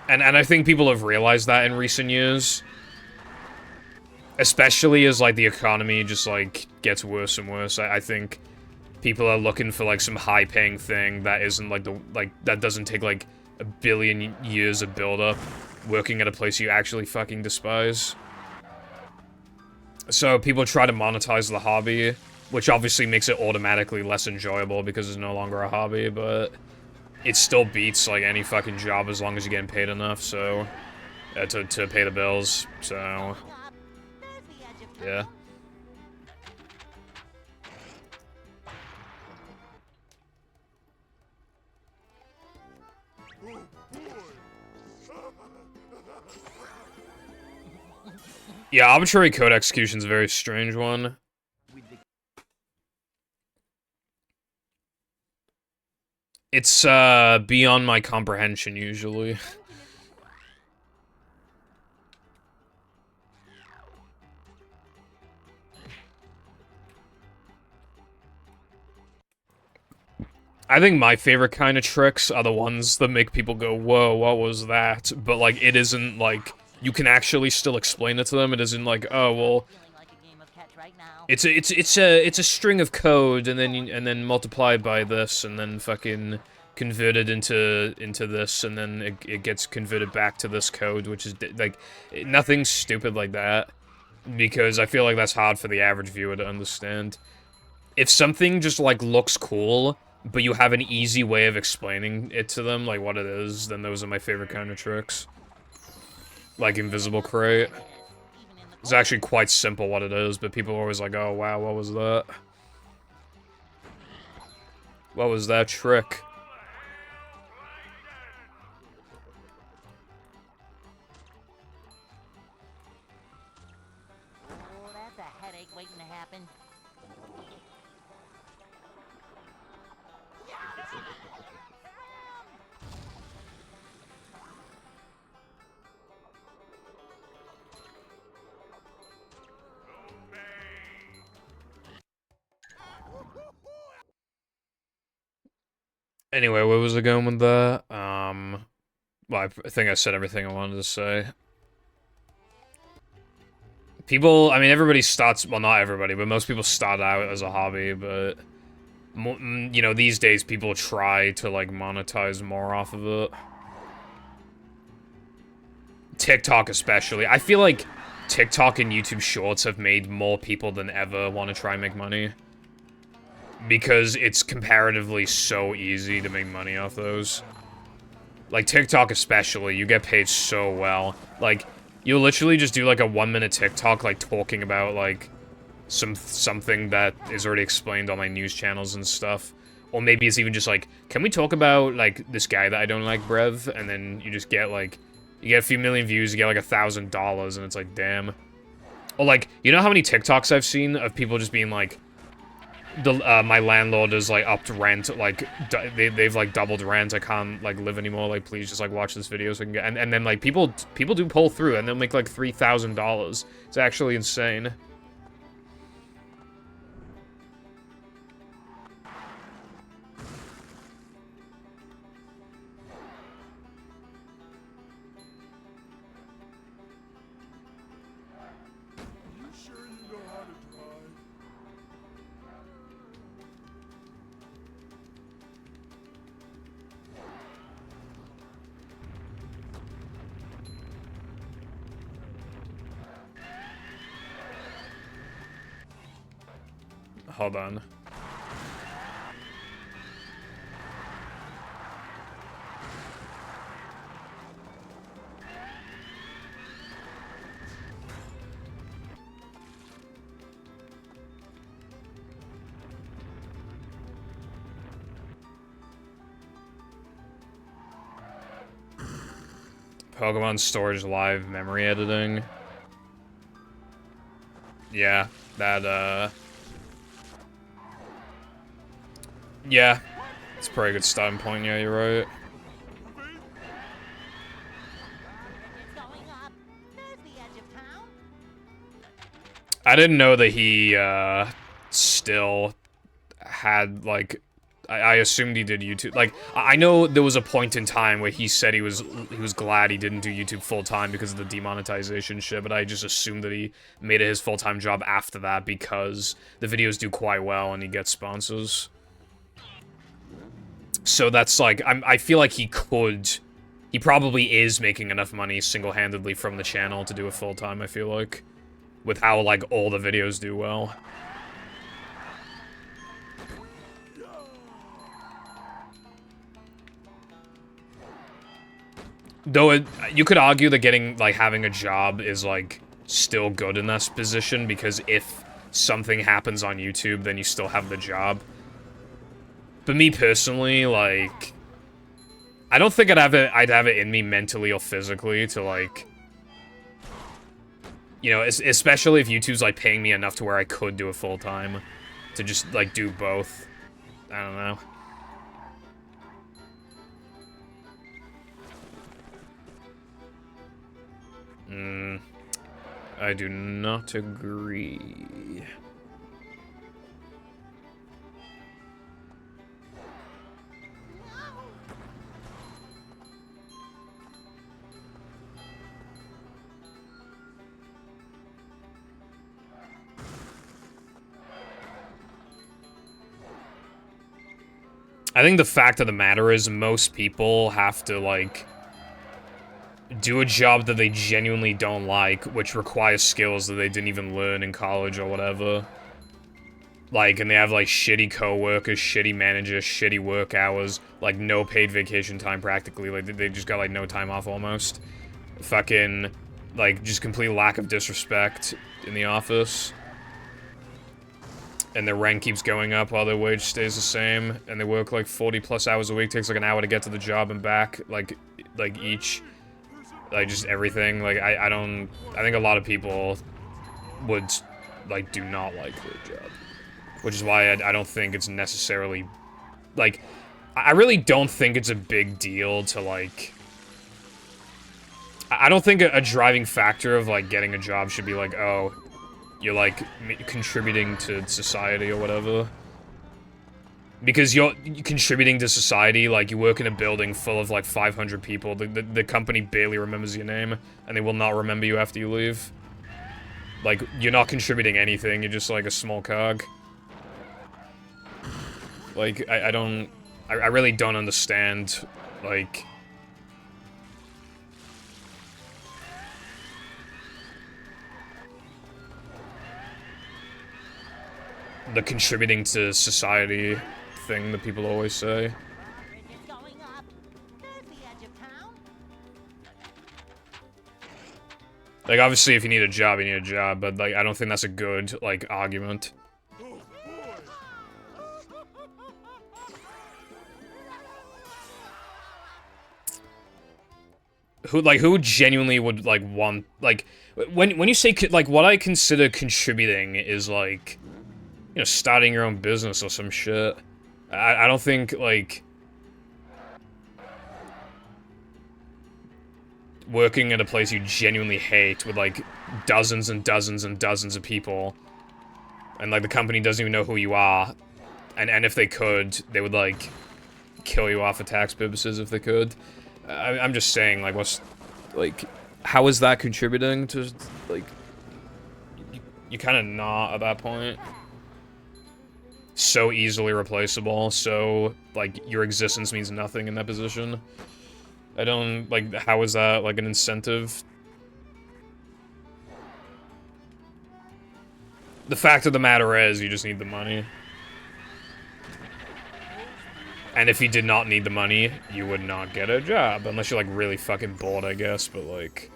And I think people have realized that in recent years. Especially as, like, the economy just, like, gets worse and worse. I think people are looking for, like, some high-paying thing that isn't, like, that doesn't take, like, a billion years of build-up working at a place you actually fucking despise. So people try to monetize the hobby, which obviously makes it automatically less enjoyable because it's no longer a hobby, but it still beats, like, any fucking job as long as you're getting paid enough, so... to pay the bills, so... Yeah. Yeah, arbitrary code execution's a very strange one. It's, beyond my comprehension, usually. I think my favorite kind of tricks are the ones that make people go, whoa, what was that? But, like, it isn't, like, you can actually still explain it to them. It isn't like, oh, well, Feeling like a game of catch right now. it's a string of code, and then multiplied by this, and then fucking converted into this, and then it gets converted back to this code, which is, like, nothing stupid like that. Because I feel like that's hard for the average viewer to understand. If something just, like, looks cool, but you have an easy way of explaining it to them, like what it is, then those are my favorite kind of tricks. Like Invisible Crate. Even in the It's actually quite simple what it is, but people are always like, oh wow, what was that? What was that trick? Oh, that's a headache waiting to happen. Anyway, where was I going with that? Well, I think I said everything I wanted to say. People, I mean, everybody starts, well, not everybody, but most people start out as a hobby, but, you know, these days people try to, like, monetize more off of it. TikTok especially. I feel like TikTok and YouTube Shorts have made more people than ever want to try and make money. Because it's comparatively so easy to make money off those. Like, TikTok especially, you get paid so well. Like, you'll literally just do, like, a 1-minute TikTok, like, talking about, like, something that is already explained on my news channels and stuff. Or maybe it's even just, like, can we talk about, like, this guy that I don't like, bruv? And then you just get, like, you get a few million views, you get, like, $1,000, and it's like, damn. Or, like, you know how many TikToks I've seen of people just being, like, my landlord has, like, upped rent, like, they've, like, doubled rent, I can't, like, live anymore, like, please just, like, watch this video so I can get, and then, like, people do pull through, and they'll make, like, $3,000. It's actually insane. You sure you know how to drive? Hold on. Pokemon Storage Live memory editing. Yeah, that, yeah, it's a pretty good starting point, yeah, you're right. It's going up. There's the edge of town. I didn't know that he, still had, like, I assumed he did YouTube. Like, I know there was a point in time where he said he was glad he didn't do YouTube full-time because of the demonetization shit, but I just assumed that he made it his full-time job after that because the videos do quite well and he gets sponsors. So that's, like, I feel like he probably is making enough money single-handedly from the channel to do it full-time, I feel like. With how, like, all the videos do well. Though you could argue that having a job is, like, still good in this position, because if something happens on YouTube, then you still have the job. But me personally, like, I don't think I'd have it in me mentally or physically to, like, you know, especially if YouTube's, like, paying me enough to where I could do it full-time, to just, like, do both. I don't know. I do not agree. I think the fact of the matter is most people have to, like, do a job that they genuinely don't like, which requires skills that they didn't even learn in college or whatever. Like, and they have, like, shitty co-workers, shitty managers, shitty work hours, like, no paid vacation time practically. Like, they just got, like, no time off almost. Fucking, like, just complete lack of disrespect in the office. And their rank keeps going up while their wage stays the same, and they work like 40 plus hours a week, takes like an hour to get to the job and back, like each, like just everything. Like I think a lot of people would like do not like their job, which is why I don't think it's necessarily, like, I really don't think it's a big deal to like, I don't think a driving factor of like getting a job should be like, oh, you're, like, contributing to society or whatever. Because you're contributing to society, like, you work in a building full of, like, 500 people, the company barely remembers your name, and they will not remember you after you leave. Like, you're not contributing anything, you're just, like, a small cog. Like, I really don't understand, like... the contributing to society thing that people always say. Bridges going up. There's the edge of town. Like, obviously, if you need a job, you need a job, but, like, I don't think that's a good, like, argument. Who genuinely would, like, want, like, when you say, like, what I consider contributing is, like, you know, starting your own business or some shit. I don't think, like, working at a place you genuinely hate with, like, dozens and dozens and dozens of people, and, like, the company doesn't even know who you are, and if they could, they would, like, kill you off for tax purposes if they could. I'm just saying, like, what's, like, how is that contributing to, like, you're kind of not at that point. So easily replaceable, so, like, your existence means nothing in that position. I don't, like, how is that, like, an incentive? The fact of the matter is, you just need the money. And if you did not need the money, you would not get a job, unless you're, like, really fucking bored, I guess, but, like,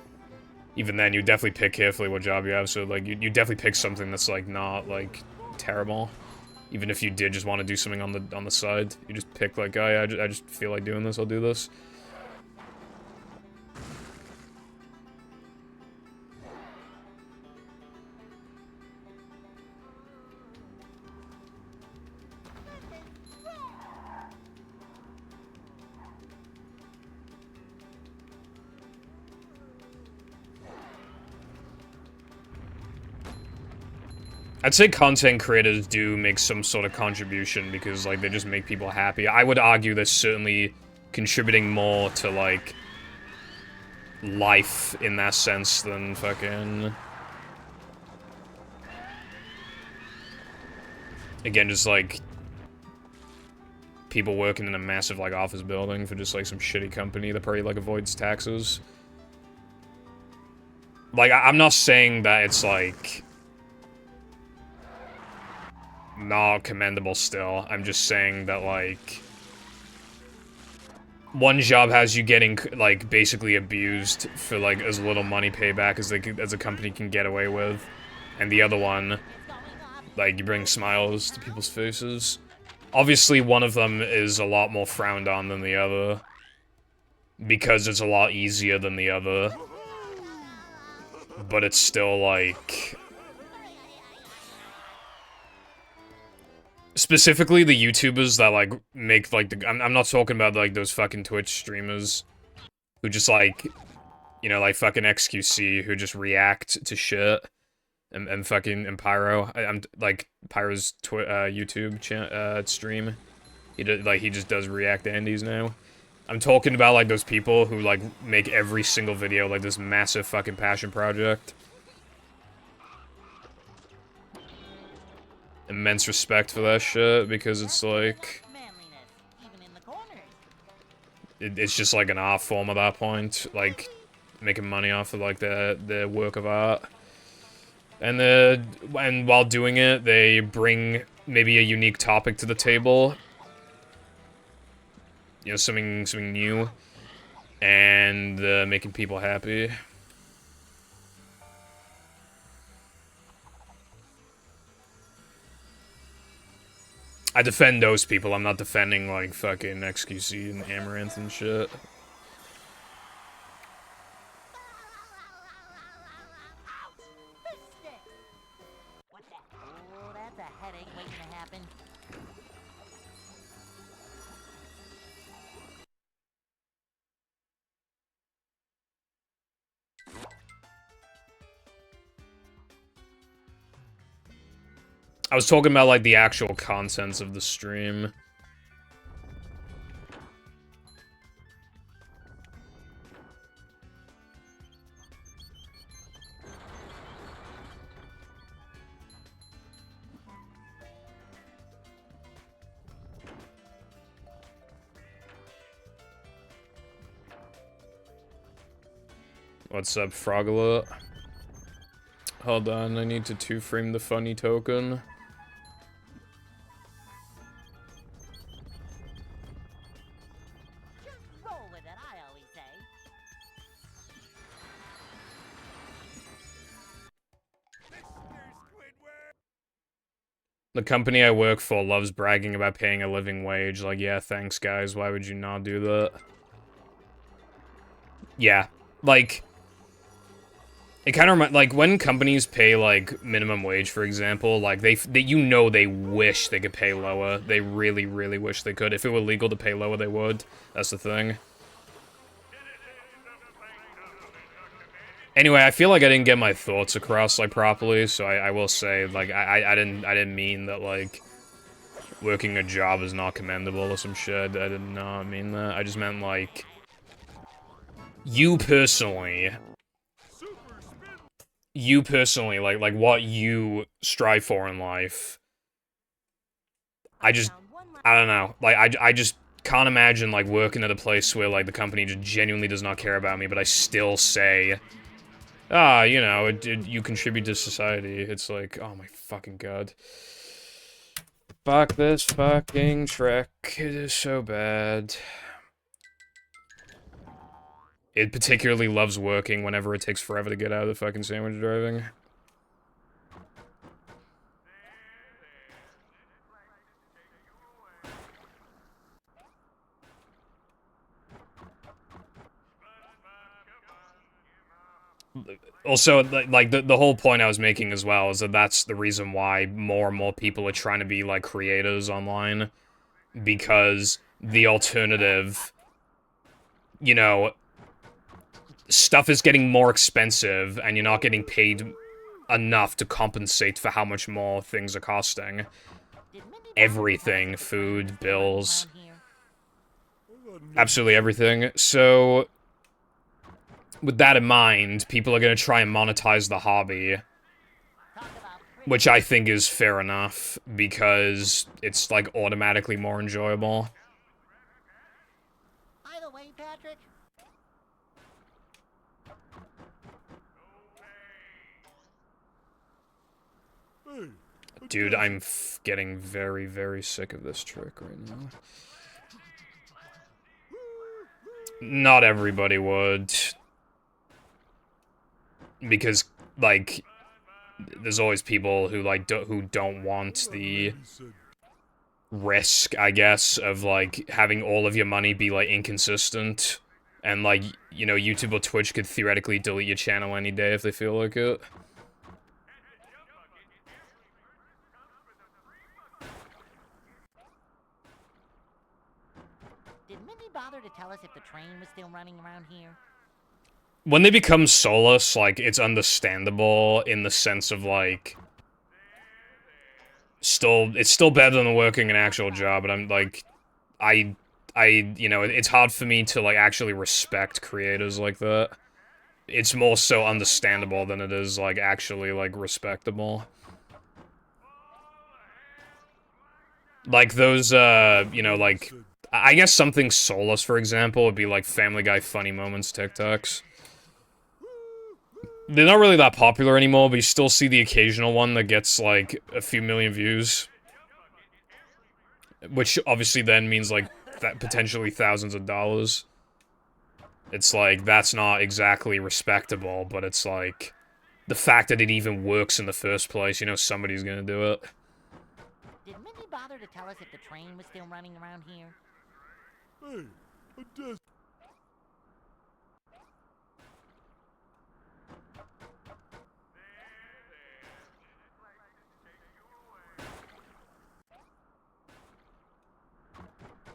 even then, you definitely pick carefully what job you have, so, like, you definitely pick something that's, like, not, like, terrible. Even if you did just want to do something on the side, you just pick like, oh yeah, I just feel like doing this, I'll do this. I'd say content creators do make some sort of contribution because, like, they just make people happy. I would argue they're certainly contributing more to, like, life in that sense than fucking... Again, just, like, people working in a massive, like, office building for just, like, some shitty company that probably, like, avoids taxes. Like, I'm not saying that it's, like... not commendable still. I'm just saying that, like, one job has you getting, like, basically abused for, like, as little money payback as as a company can get away with, and the other one, like, you bring smiles to people's faces. Obviously, one of them is a lot more frowned on than the other, because it's a lot easier than the other, but it's still, like... Specifically the YouTubers that, like, make, like, I'm not talking about, like, those fucking Twitch streamers who just, like, You know, like fucking XQC who just react to shit. And fucking and Pyro. I'm like Pyro's YouTube stream. He just does react to Andes now. I'm talking about like those people who like make every single video like this massive fucking passion project. Immense respect for that shit because it's like Manliness, even in the corners. it's just like an art form at that point, like making money off of like the work of art. And while doing it, they bring maybe a unique topic to the table. You know, something new, and making people happy. I defend those people. I'm not defending like fucking XQC and Amaranth and shit. What's that? Oh, that's a headache waiting to happen. I was talking about like the actual contents of the stream. What's up, Froglet? Hold on, I need to two-frame the funny token. Just roll with it, I always say. The company I work for loves bragging about paying a living wage. Like, yeah, thanks, guys. Why would you not do that? Yeah, like... It kind of like when companies pay like minimum wage, for example, like they you know they wish they could pay lower. They really, really wish they could. If it were legal to pay lower, they would. That's the thing. Anyway, I feel like I didn't get my thoughts across like properly, so I will say like I didn't mean that like working a job is not commendable or some shit. I did not mean that. I just meant like you personally, like what you strive for in life. I don't know. Like, I just can't imagine, like, working at a place where, like, the company just genuinely does not care about me, but I still say, you know, you contribute to society. It's like, oh my fucking god. Fuck this fucking Trek. It is so bad. It particularly loves working whenever it takes forever to get out of the fucking sandwich driving. Also, like, the whole point I was making as well is that that's the reason why more and more people are trying to be, like, creators online. Because the alternative, you know, stuff is getting more expensive, and you're not getting paid enough to compensate for how much more things are costing. Everything, food, bills, absolutely everything. So, with that in mind, people are going to try and monetize the hobby, which I think is fair enough, because it's, like, automatically more enjoyable. By the way, Patrick, Dude, I'm getting very, very sick of this trick right now. Not everybody would. Because, like, there's always people who, like, who don't want the risk, I guess, of, like, having all of your money be, like, inconsistent. And, like, you know, YouTube or Twitch could theoretically delete your channel any day if they feel like it. did Mindy bother to tell us if the train was still running around here? when they become soulless, like, it's understandable in the sense of, like, it's still better than working an actual job, but I'm, like, you know, it's hard for me to, like, actually respect creators like that. It's more so understandable than it is, like, actually, like, respectable. Like, those, you know, like, I guess something soulless, for example, would be, like, Family Guy Funny Moments TikToks. They're not really that popular anymore, but you still see the occasional one that gets, like, a few million views. Which, obviously, then means, like, potentially thousands of dollars. It's like, that's not exactly respectable, but it's like, the fact that it even works in the first place, you know somebody's gonna do it. Did Mindy bother to tell us if the train was still running around here? Hey, a desert.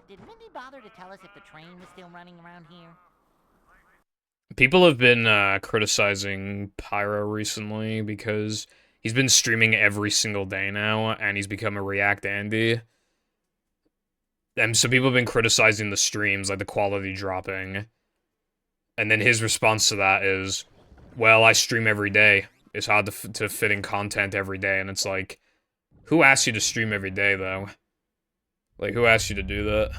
Did Mindy bother to tell us if the train was still running around here? People have been, criticizing Pyro recently because he's been streaming every single day now, and he's become a React Andy. And so people have been criticizing the streams, like the quality dropping. And then his response to that is, well, I stream every day. It's hard to fit in content every day, and it's like, who asked you to stream every day, though? Like, who asked you to do that?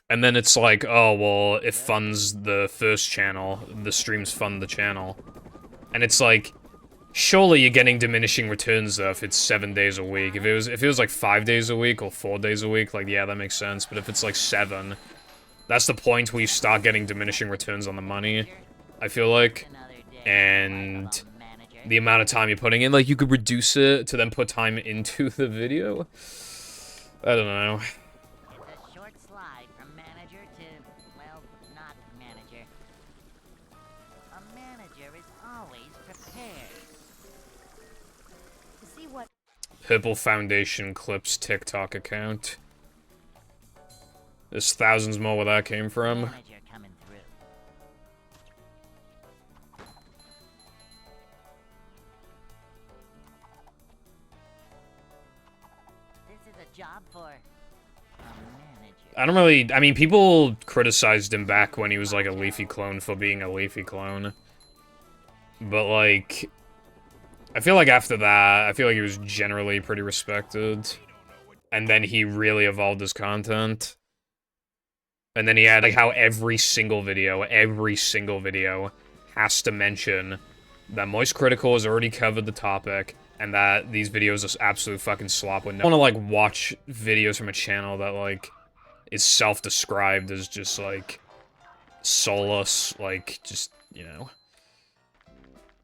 And then it's like, oh, well, it funds the first channel. The streams fund the channel. And it's like, surely you're getting diminishing returns, though, if it's 7 days a week. If it was like 5 days a week or 4 days a week, like, yeah, that makes sense. But if it's like 7, that's the point where you start getting diminishing returns on the money, I feel like. And the amount of time you're putting in, like, you could reduce it to then put time into the video. I don't know. It's a short slide from manager to, well, not manager. A manager is always prepared. To see what Purple Foundation Clips TikTok account. There's thousands more where that came from. Manager coming through. This is a job for a manager. I don't really... I mean, people criticized him back when he was, like, a Leafy clone for being a Leafy clone. But, like... I feel like after that, I feel like he was generally pretty respected. And then he really evolved his content. And then he had, like, how every single video has to mention that Moist Critical has already covered the topic, and that these videos are absolute fucking slop. I want to, like, watch videos from a channel that, like, is self-described as just, like, soulless, like, just, you know...